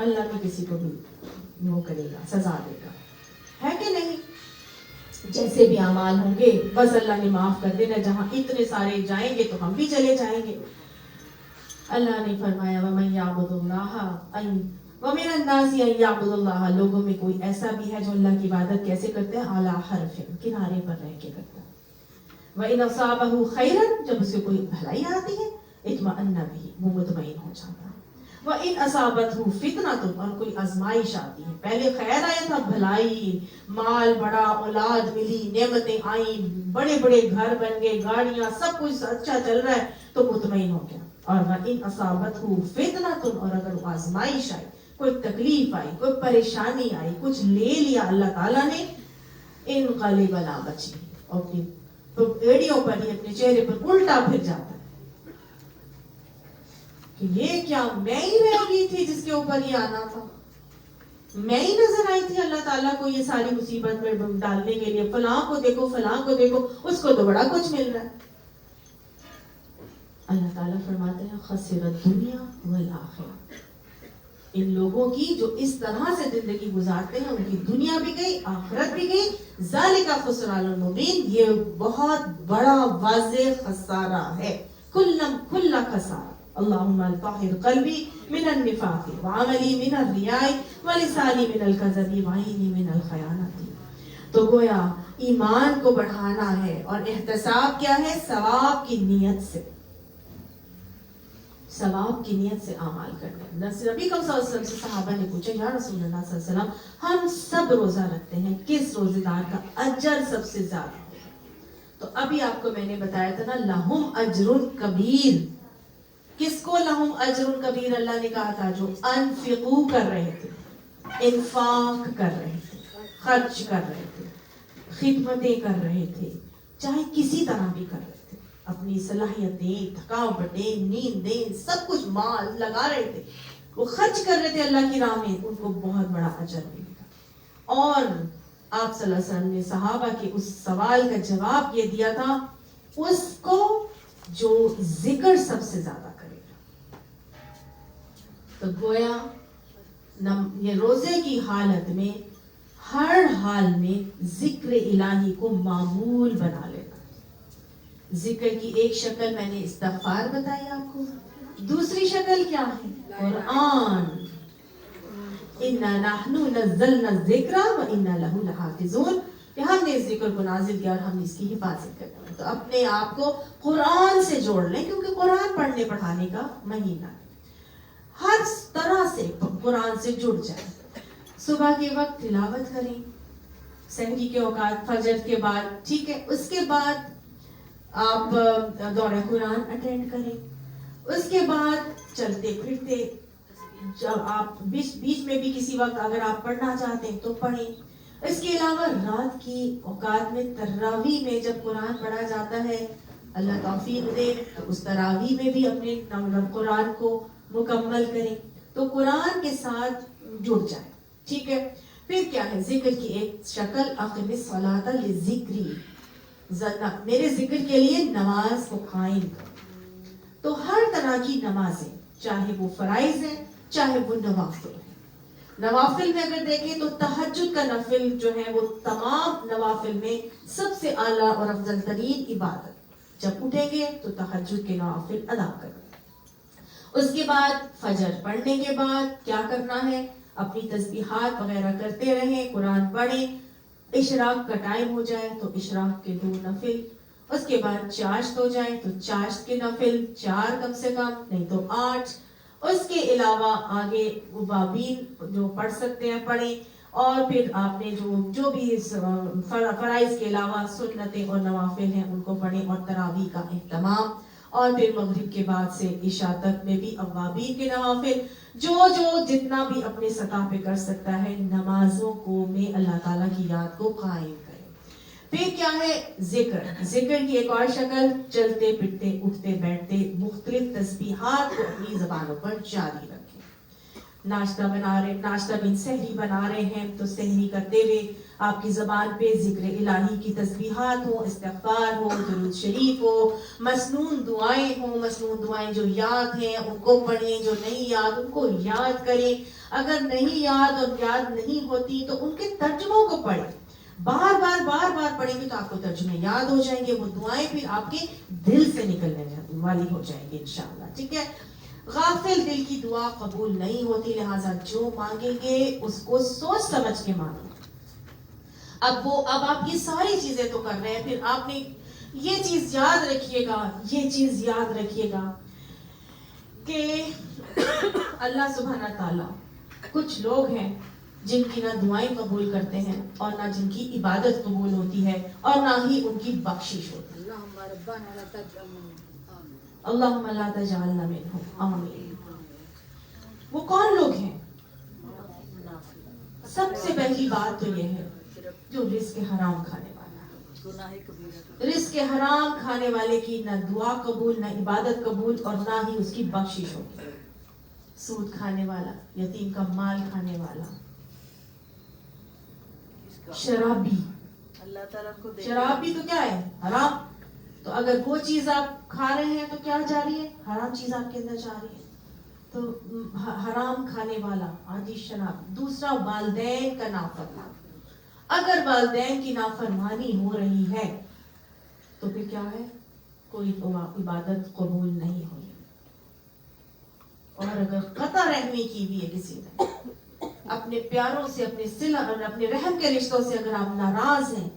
اللہ بھی کسی کو بھی وہ کرے گا، سزا دے گا، ہے کہ نہیں؟ جیسے بھی اعمال ہوں گے بس اللہ نے معاف کر دینا. جہاں اتنے سارے جائیں گے تو ہم بھی چلے جائیں گے. اللہ نے فرمایا وَمَن يَعْبُدُ اللَّهَ وَمِنَ النَّاسِ أَن يَعْبُدُ اللَّهَ، لوگوں میں کوئی ایسا بھی ہے جو اللہ کی عبادت کیسے کرتے ہیں؟ عَلَى حَرْفٍ، کنارے پر رہ کے کرتا ہے. وَإِنْ أَصَابَهُ خَيْرًا، جب اسے کوئی بھلائی آتی ہے اطمأن بِهِ، وہ مطمئن ہو جاتا ہے. وَإِنْ أَصَابَتْهُ فِتْنَةٌ، اور کوئی آزمائش آتی ہے، پہلے خیر آیا تھا، بھلائی، مال بڑا، اولاد ملی، نعمتیں آئیں، بڑے بڑے گھر بن گئے، گاڑیاں، سب کچھ اچھا چل رہا ہے تو مطمئن ہو گیا. اور وَإِنْ أَصَابَتْهُ فِتْنَةٌ، اور اگر وہ آزمائش آئی، کوئی تکلیف آئی، کوئی پریشانی آئی، کچھ لے لیا اللہ تعالیٰ نے، انقلب علی وجہہ، اور اپنی ایڑیوں پر ہی، اپنے چہرے پر الٹا پھر جاتا ہے کہ یہ کیا میں ہی رہ گئی تھی جس کے اوپر یہ آنا تھا، میں ہی نظر آئی تھی اللہ تعالیٰ کو یہ ساری مصیبت میں ڈالنے کے لیے، فلاں کو دیکھو فلاں کو دیکھو، اس کو تو بڑا کچھ مل رہا ہے. اللہ تعالیٰ فرماتے ہیں خسرت دنیا والآخرہ، ان لوگوں کی جو اس طرح سے زندگی گزارتے ہیں ان کی دنیا بھی گئی، آخرت بھی گئی. ذالک خسران المبین، یہ بہت بڑا واضح خسارہ ہے، کل خسارہ. اللہم طہر قلبی من النفاق وعملی من الریاء ولسانی من الکذب وعینی من الخیانت. تو گویا ایمان کو بڑھانا ہے، اور احتساب کیا ہے؟ ثواب کی نیت سے، ثواب کی نیت سے اعمال کرنا. نبی کریم صلی اللہ علیہ وسلم سے صحابہ نے پوچھا یا رسول اللہ صلی اللہ علیہ وسلم ہم سب روزہ رکھتے ہیں، کس روزے دار کا اجر سب سے زیادہ ہوگا؟ تو ابھی آپ کو میں نے بتایا تھا نا لہم اجر کبیر. کس کو لہم اجر کبیر اللہ نے کہا تھا؟ جو انفقو کر رہے تھے، انفاق کر رہے تھے، خرچ کر رہے تھے، خدمتیں کر رہے تھے، چاہے کسی طرح بھی کر رہے تھے، اپنی صلاحیتیں، تھکاوٹیں، نیندیں، سب کچھ مال لگا رہے تھے، وہ خرچ کر رہے تھے اللہ کی راہ میں، ان کو بہت بڑا اجر ملے گا. اور آپ صلی اللہ علیہ وسلم نے صحابہ کے اس سوال کا جواب یہ دیا تھا اس کو جو ذکر سب سے زیادہ کرے گا. تو گویا یہ روزے کی حالت میں ہر حال میں ذکر الہی کو معمول بنا لینا. ذکر کی ایک شکل میں نے استغفار بتائی آپ کو، دوسری شکل کیا ہے؟ قرآن. اِنَّا نَحْنُ نَزَّلْنَا الذِّكْرَ وَإِنَّا لَهُ لَحَافِظُونَ، کہ ہم نے اس ذکر کو نازل کیا اور ہم اس کی حفاظت کرتے ہیں. تو اپنے آپ کو قرآن سے جوڑ لیں، کیونکہ قرآن پڑھنے پڑھانے کا مہینہ ہے. ہر طرح سے قرآن سے جڑ جائیں. صبح کے وقت تلاوت کریں، سحری کے اوقات، فجر کے بعد، ٹھیک ہے. اس کے بعد آپ دورہ قرآن اٹینڈ کریں. اس کے بعد چلتے پھرتے، جب آپ بیچ میں بھی کسی وقت اگر آپ پڑھنا چاہتے ہیں تو پڑھیں. اس کے علاوہ رات کی اوقات میں تراویح میں جب قرآن پڑھا جاتا ہے، اللہ توفیق دے تو اس تراویح میں بھی اپنے قرآن کو مکمل کریں. تو قرآن کے ساتھ جڑ جائیں، ٹھیک ہے. پھر کیا ہے؟ ذکر کی ایک شکل اقم الصلاۃ لذکری، میرے ذکر کے لیے نماز کو قائم کرو. تو ہر طرح کی نمازیں، چاہے وہ فرائض ہیں چاہے وہ نوافل ہیں. نوافل میں اگر دیکھیں تو تہجد کا نفل جو ہے وہ تمام نوافل میں سب سے اعلیٰ اور افضل ترین عبادت. جب اٹھیں گے تو تہجد کے نوافل ادا کریں. اس کے بعد فجر پڑھنے کے بعد کیا کرنا ہے؟ اپنی تسبیحات وغیرہ کرتے رہیں، قرآن پڑھیں. اشراق کا ٹائم ہو جائے تو اشراق کے 2 نفل، اس کے بعد چاشت ہو جائے تو چاشت کے نفل 4 کم سے کم، نہیں تو 8. اس کے علاوہ آگے اوابین جو پڑھ سکتے ہیں پڑھیں، اور پھر آپ نے جو بھی فرائض کے علاوہ سنتیں اور نوافل ہیں ان کو پڑھیں، اور تراویح کا اہتمام. اور پھر مغرب کے بعد سے عشاء تک میں بھی اوابین کے نوافل، جو جتنا بھی اپنے سطح پہ کر سکتا ہے نمازوں کو میں اللہ تعالیٰ کی یاد کو قائم کرے. پھر کیا ہے؟ ذکر کی ایک اور شکل، چلتے پھرتے اٹھتے بیٹھتے مختلف تسبیحات کو اپنی زبانوں پر جاری رکھیں. ناشتہ بن سحری بنا رہے ہیں تو سحری کرتے ہوئے آپ کی زبان پہ ذکر الہی کی تسبیحات ہو، استغفار ہو، درود شریف ہو، مسنون دعائیں جو یاد ہیں ان کو پڑھیں، جو نہیں یاد ان کو یاد کریں. اگر نہیں یاد اور یاد نہیں ہوتی تو ان کے ترجموں کو پڑھیں. بار بار پڑھیں گے تو آپ کو ترجمے یاد ہو جائیں گے، وہ دعائیں پھر آپ کے دل سے نکلنے والی ہو جائیں گے انشاءاللہ. ٹھیک ہے؟ غافل دل کی دعا قبول نہیں ہوتی، لہٰذا جو مانگیں گے اس کو سوچ سمجھ کے مانگیں. اب آپ یہ ساری چیزیں تو کر رہے ہیں، پھر آپ نے یہ چیز یاد رکھیے گا کہ اللہ سبحانہ تعالیٰ کچھ لوگ ہیں جن کی نہ دعائیں قبول کرتے ہیں اور نہ جن کی عبادت قبول ہوتی ہے اور نہ ہی ان کی بخشش ہوتی ہے. اللہم لا تجعلنا منہم، آمین. وہ کون لوگ ہیں؟ سب سے پہلی بات تو یہ ہے جو رزق حرام کھانے والا ہے. رزق حرام کھانے والے کی نہ دعا قبول، نہ عبادت قبول، اور نہ ہی اس کی بخشش ہوتی. سود کھانے والا، یتیم کا مال کھانے والا، شرابی. شرابی تو کیا ہے؟ حرام. تو اگر وہ چیز آپ کھا رہے ہیں تو کیا جا رہی ہے؟ حرام چیز آپ کے اندر جا رہی ہے. تو حرام کھانے والا، عادی شراب. دوسرا، والدین کا نافرمان. اگر والدین کی نافرمانی ہو رہی ہے تو پھر کیا ہے؟ کوئی عبادت قبول نہیں ہوئی. اور اگر قطع رحمی کی بھی ہے کسی نے، اپنے پیاروں سے، اپنے صلہ اور اپنے رحم کے رشتوں سے اگر آپ ناراض ہیں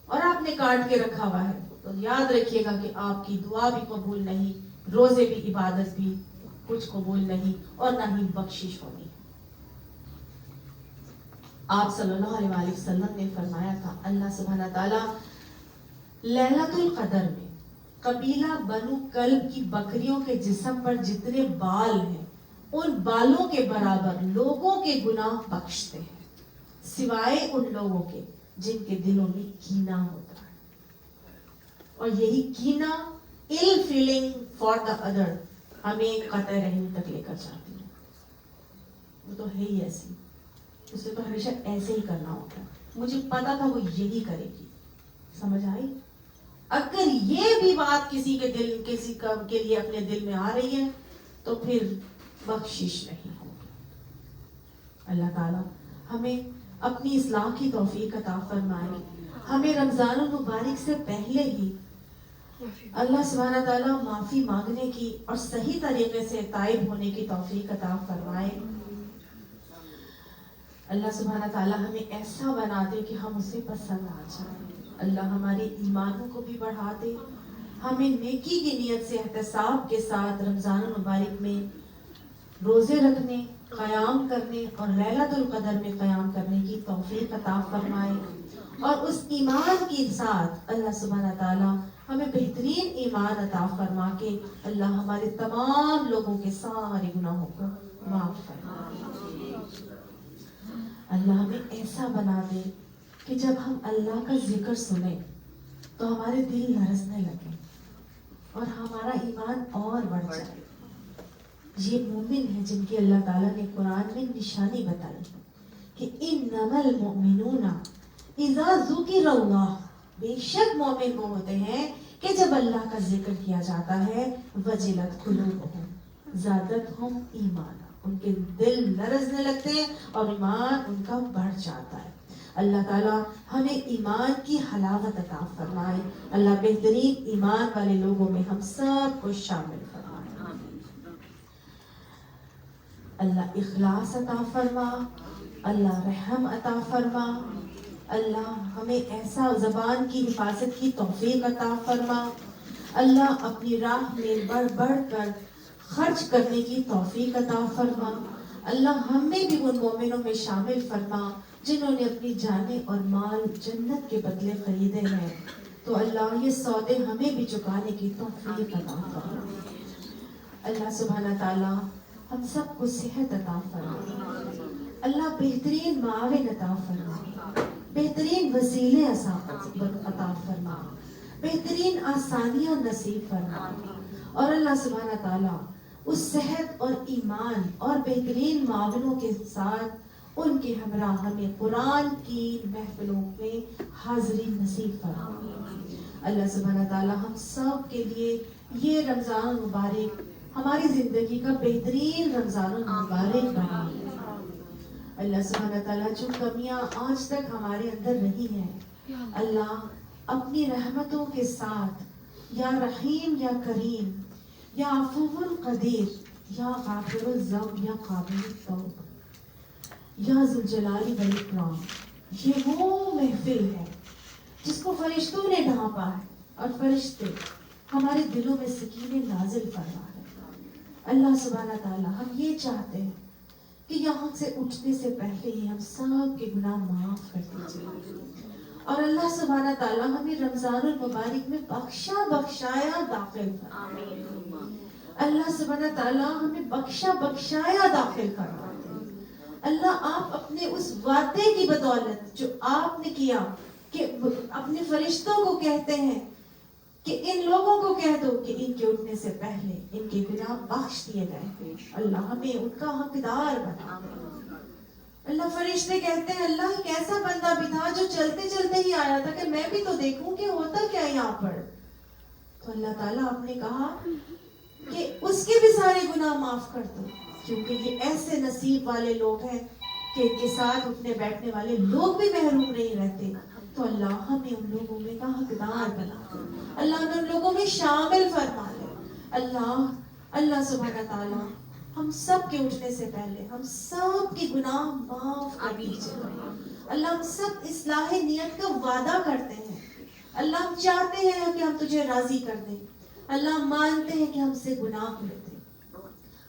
اور آپ نے کاٹ کے رکھا ہوا ہے تو یاد رکھیے گا کہ آپ کی دعا بھی قبول نہیں، روزے بھی، عبادت بھی کچھ قبول نہیں، اور نہ ہی بخشش ہونی. آپ صلی اللہ علیہ وسلم نے فرمایا تھا اللہ سبحانہ تعالیٰ لیلۃ القدر میں قبیلہ بنو کلب کی بکریوں کے جسم پر جتنے بال ہیں ان بالوں کے برابر لوگوں کے گناہ بخشتے ہیں، سوائے ان لوگوں کے جن کے دلوں میں کینہ ہوتا ہے. اور یہی کینہ، ill feeling for the other، ہمیں قطع رحمی تک لے کر جاتی ہے. وہ تو ہے ہی ایسی، اسے تو ہمیشہ ایسے ہی کرنا ہوتا ہے. مجھے پتا تھا وہ یہی کرے گی. سمجھ آئی؟ اگر یہ بھی بات کسی کے لیے اپنے دل میں آ رہی ہے تو پھر بخشش نہیں ہوگی. اللہ تعالیٰ ہمیں اپنی اصلاح کی توفیق عطا فرمائے. ہمیں رمضان المبارک سے پہلے ہی اللہ سبحانہ تعالیٰ معافی مانگنے کی اور صحیح طریقے سے تائب ہونے کی توفیق عطا فرمائے. اللہ سبحانہ تعالیٰ ہمیں ایسا بنا دے کہ ہم اسے پسند آ جائیں. اللہ ہمارے ایمانوں کو بھی بڑھا دے. ہمیں نیکی کی نیت سے احتساب کے ساتھ رمضان المبارک میں روزے رکھنے، قیام کرنے اور لیلۃ القدر میں قیام کرنے کی توفیق عطا فرمائے. اور اس ایمان کے ساتھ اللہ سبحانہ تعالیٰ ہمیں بہترین ایمان عطا فرما کے اللہ ہمارے تمام لوگوں کے سارے گناہوں کو معاف فرمائے. اللہ ہمیں ایسا بنا دے کہ جب ہم اللہ کا ذکر سنیں تو ہمارے دل لرزنے لگے اور ہمارا ایمان اور بڑھ جائے. یہ مومن ہیں جن کی اللہ تعالیٰ نے قرآن میں نشانی بتائی کہ انما المؤمنون اذا ذکر اللہ، بے شک مومن وہ ہوتے ہیں کہ جب اللہ کا ذکر کیا جاتا ہے وجلت قلوبہم زادتہم ایمانا، ان کے دل لرزنے لگتے ہیں اور ایمان ان کا بڑھ جاتا ہے. اللہ تعالیٰ ہمیں ایمان کی حلاوت عطا فرمائے. اللہ بہترین ایمان والے لوگوں میں ہم سب کو شامل فرمائے. اللہ اخلاص عطا فرما، اللہ رحم عطا فرما، اللہ ہمیں ایسا زبان کی حفاظت کی توفیق عطا فرما. اللہ اپنی راہ میں بڑھ بڑھ کر خرچ کرنے کی توفیق عطا فرما. اللہ ہمیں بھی ان مومنوں میں شامل فرما جنہوں نے اپنی جانیں اور مال جنت کے بدلے خریدے ہیں. تو اللہ یہ سودے ہمیں بھی چکانے کی توفیق عطا فرما. اللہ سبحانہ تعالی ہم سب کو صحت عطا فرما. اللہ بہترین معاون عطا فرما, بہترین وسیلے عطا فرما, بہترین آسانیاں نصیب فرما. اور اللہ سبحانہ تعالی اس صحت اور ایمان اور بہترین معاونوں کے ساتھ ان کے ہمراہ ہمیں قرآن کی محفلوں میں حاضری نصیب فرما. اللہ سبحانہ تعالی ہم سب کے لیے یہ رمضان المبارک ہماری زندگی کا بہترین رمضان المبارک بنا. اللہ سبحانہ تعالیٰ جو کمیاں آج تک ہمارے اندر نہیں ہیں, اللہ اپنی رحمتوں کے ساتھ یا رحیم یا کریم یا عفو قدیر یا غافر الذنب یا قابل التوب یا ذوالجلال والاکرام, یہ وہ محفل ہے جس کو فرشتوں نے ڈھانپا ہے اور فرشتے ہمارے دلوں میں سکینہ نازل فرما ہے. اللہ سبحانہ تعالیٰ ہم یہ چاہتے ہیں کہ یہاں سے اٹھنے سے پہلے ہی ہم سب کے گناہ معاف کر دیجیے, اور اللہ سبحانہ تعالیٰ ہمیں رمضان المبارک میں بخشا بخشایا داخل کر. اللہ سبحانہ تعالیٰ ہمیں بخشا بخشایا داخل کروا دے. اللہ آپ اپنے اس وعدے کی بدولت جو آپ نے کیا کہ اپنے فرشتوں کو کہتے ہیں کہ ان لوگوں کو کہہ دو کہ ان کے اٹھنے سے پہلے ان کے گناہ بخش دیے گئے, اللہ ہمیں ان کا حقدار بنا دے. اللہ فرشتے کہتے ہیں اللہ ایک ایسا بندہ بھی تھا جو چلتے چلتے ہی آیا تھا کہ میں بھی تو دیکھوں کہ ہوتا کیا یہاں پر. تو اللہ تعالیٰ آپ نے کہا کہ اس کے بھی سارے گناہ معاف کر دو, کیونکہ یہ ایسے نصیب والے لوگ ہیں کہ ان کے ساتھ اٹھنے بیٹھنے والے لوگ بھی محروم نہیں رہتے. تو اللہ ہمیں ان لوگوں میں کا حقدار بنا دے, اللہ ہمیں ان لوگوں میں شامل فرما لے. اللہ سبحانہ تعالیٰ ہم سب کے اٹھنے سے پہلے ہم سب کے گناہ معاف کر دیجیے. اللہ ہم سب اصلاح نیت کا وعدہ کرتے ہیں. اللہ ہم چاہتے ہیں کہ ہم تجھے راضی کر دیں. اللہ ہم مانتے ہیں کہ ہم سے گناہ ہوئے تھے,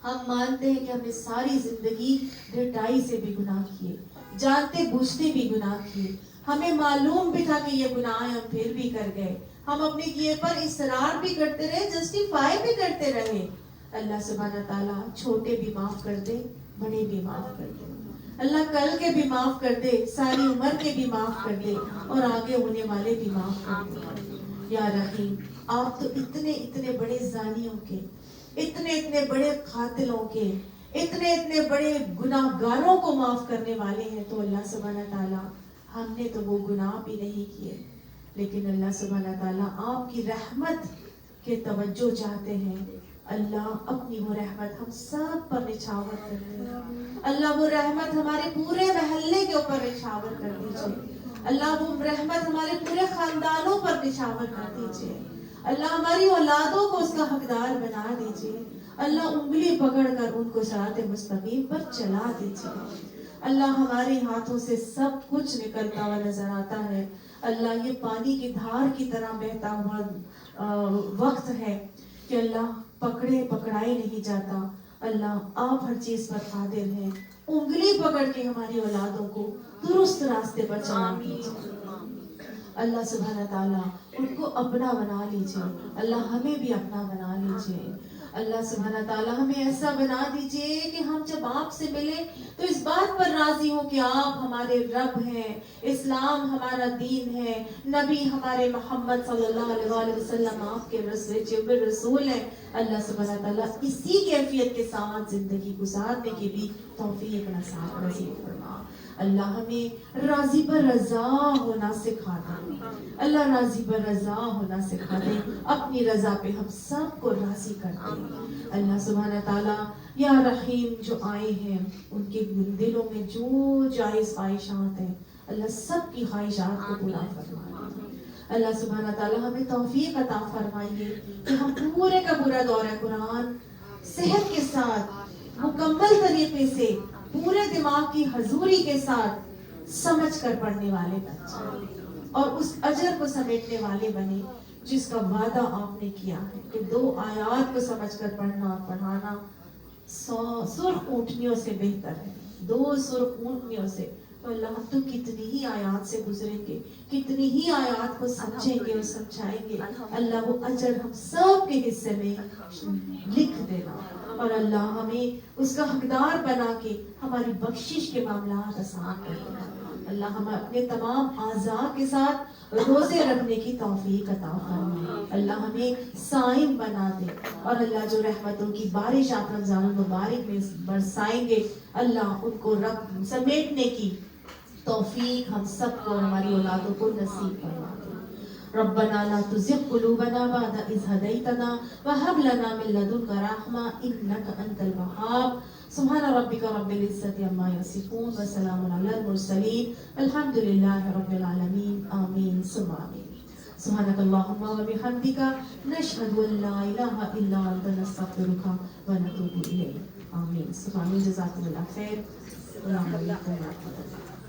ہم مانتے ہیں کہ ہم نے ساری زندگی ڈٹائی سے بھی گناہ کیے, جانتے بوجھتے بھی گناہ کیے, ہمیں معلوم بھی تھا کہ یہ گناہ ہم پھر بھی کر گئے, ہم اپنے کیے پر اصرار بھی کرتے رہے, جسٹیفائی بھی کرتے رہے. اللہ سبحانہ تعالیٰ چھوٹے بھی معاف کر دے, بڑے بھی معاف کر دے. اللہ کل کے بھی معاف کر دے, ساری عمر کے بھی معاف کر دے, اور آگے ہونے والے بھی معاف کر دے. یا رحیم, آپ تو اتنے اتنے بڑے زانیوں کے, اتنے اتنے بڑے قاتلوں کے, اتنے اتنے بڑے گناہ گاروں کو معاف کرنے والے ہیں. تو اللہ سبحانہ تعالیٰ ہم نے تو وہ گناہ بھی نہیں کیے, لیکن اللہ سبحانہ تعالیٰ آپ کی رحمت کے توجہ چاہتے ہیں. اللہ اپنی وہ رحمت ہم سب پر نچھاور کر دے. اللہ وہ رحمت ہمارے پورے محلے کے اوپر نچھاور کر دیجیے. اللہ وہ رحمت ہمارے پورے خاندانوں پر نچھاور کر دیجیے. اللہ ہماری اولادوں کو اس کا حقدار بنا دیجیے. اللہ انگلی پکڑ کر ان کو صراط مستقیم پر چلا دیجیے. اللہ ہمارے ہاتھوں سے سب کچھ نکلتا ہوا نظر آتا ہے. اللہ یہ پانی کی دھار کی طرح بہتا ہوا وقت ہے کہ اللہ پکڑے پکڑائے نہیں جاتا. اللہ آپ ہر چیز پر قادر ہیں. انگلی پکڑ کے ہماری اولادوں کو درست راستے پر چلا دیجیے. اللہ سبحانہ تعالیٰ ان کو اپنا بنا لیجیے. اللہ ہمیں بھی اپنا بنا لیجیے. اللہ سبحانہ تعالیٰ ہمیں ایسا بنا دیجیے کہ ہم جب آپ سے ملیں تو اس بات پر راضی ہوں کہ آپ ہمارے رب ہیں, اسلام ہمارا دین ہے, نبی ہمارے محمد صلی اللہ علیہ وسلم آپ کے رسول ہیں. اللہ سبحانہ تعالیٰ اسی کیفیت کے ساتھ زندگی گزارنے کی بھی توفیق نصیب فرما. اللہ ہمیں راضی پر رضا ہونا سکھا دے. اللہ راضی پر رضا ہونا سکھا دے, اپنی رضا پہ ہم سب کو راضی کر دے. اللہ سبحانہ تعالیٰ یا رحیم جو آئے ہیں ان کے دلوں میں جو جائز خواہشات ہیں اللہ سب کی خواہشات کو پورا فرما. اللہ سبحانہ تعالیٰ ہمیں توفیق عطا فرمائیے کہ ہم پورے کا پورا دورہ قرآن صحت کے ساتھ مکمل طریقے سے پورے دماغ کی حضوری کے ساتھ سمجھ کر پڑھنے والے بن جائیں اور اس اجر کو سمیٹنے والے بنے جس کا وعدہ آپ نے کیا ہے کہ 2 آیات کو سمجھ کر پڑھنا اور پڑھانا 100 سرخ اونٹنیوں سے بہتر ہے. 2 سرخ اونٹنیوں سے. تو اللہ ہم تو کتنی ہی آیات سے گزریں گے, کتنی ہی آیات کو سمجھیں گے اور سمجھائیں گے. اللہ وہ اجر ہم سب کے حصے میں لکھ دینا اور اللہ ہمیں اس کا حقدار بنا کے ہماری بخشش کے معاملات آسان کر دینا. اللہ ہمیں اپنے تمام اعضاء کے ساتھ روزے رکھنے کی توفیق عطا فرمائے. اللہ ہمیں صائم بنا دے اور اللہ جو رحمتوں کی بارش آپ رمضان المبارک میں برسائیں گے اللہ ان کو رب سمیٹنے کی توفیق ہم سب کو اور ہماری اولادوں کو نصیب فرما دے. ربنا لا تزغ قلوبنا بعد إذ هديتنا وهب لنا من لدنك رحمة إنك أنت الوهاب. سبحان ربك رب العزة عما يصفون وسلام على المرسلين والحمد لله رب العالمين. آمين ثم آمين. سبحانك اللهم وبحمدك نشهد أن لا إله إلا أنت نستغفرك ونتوب إليك. آمين. سبحان الله. جزاكم الله خير. السلام عليكم ورحمة الله.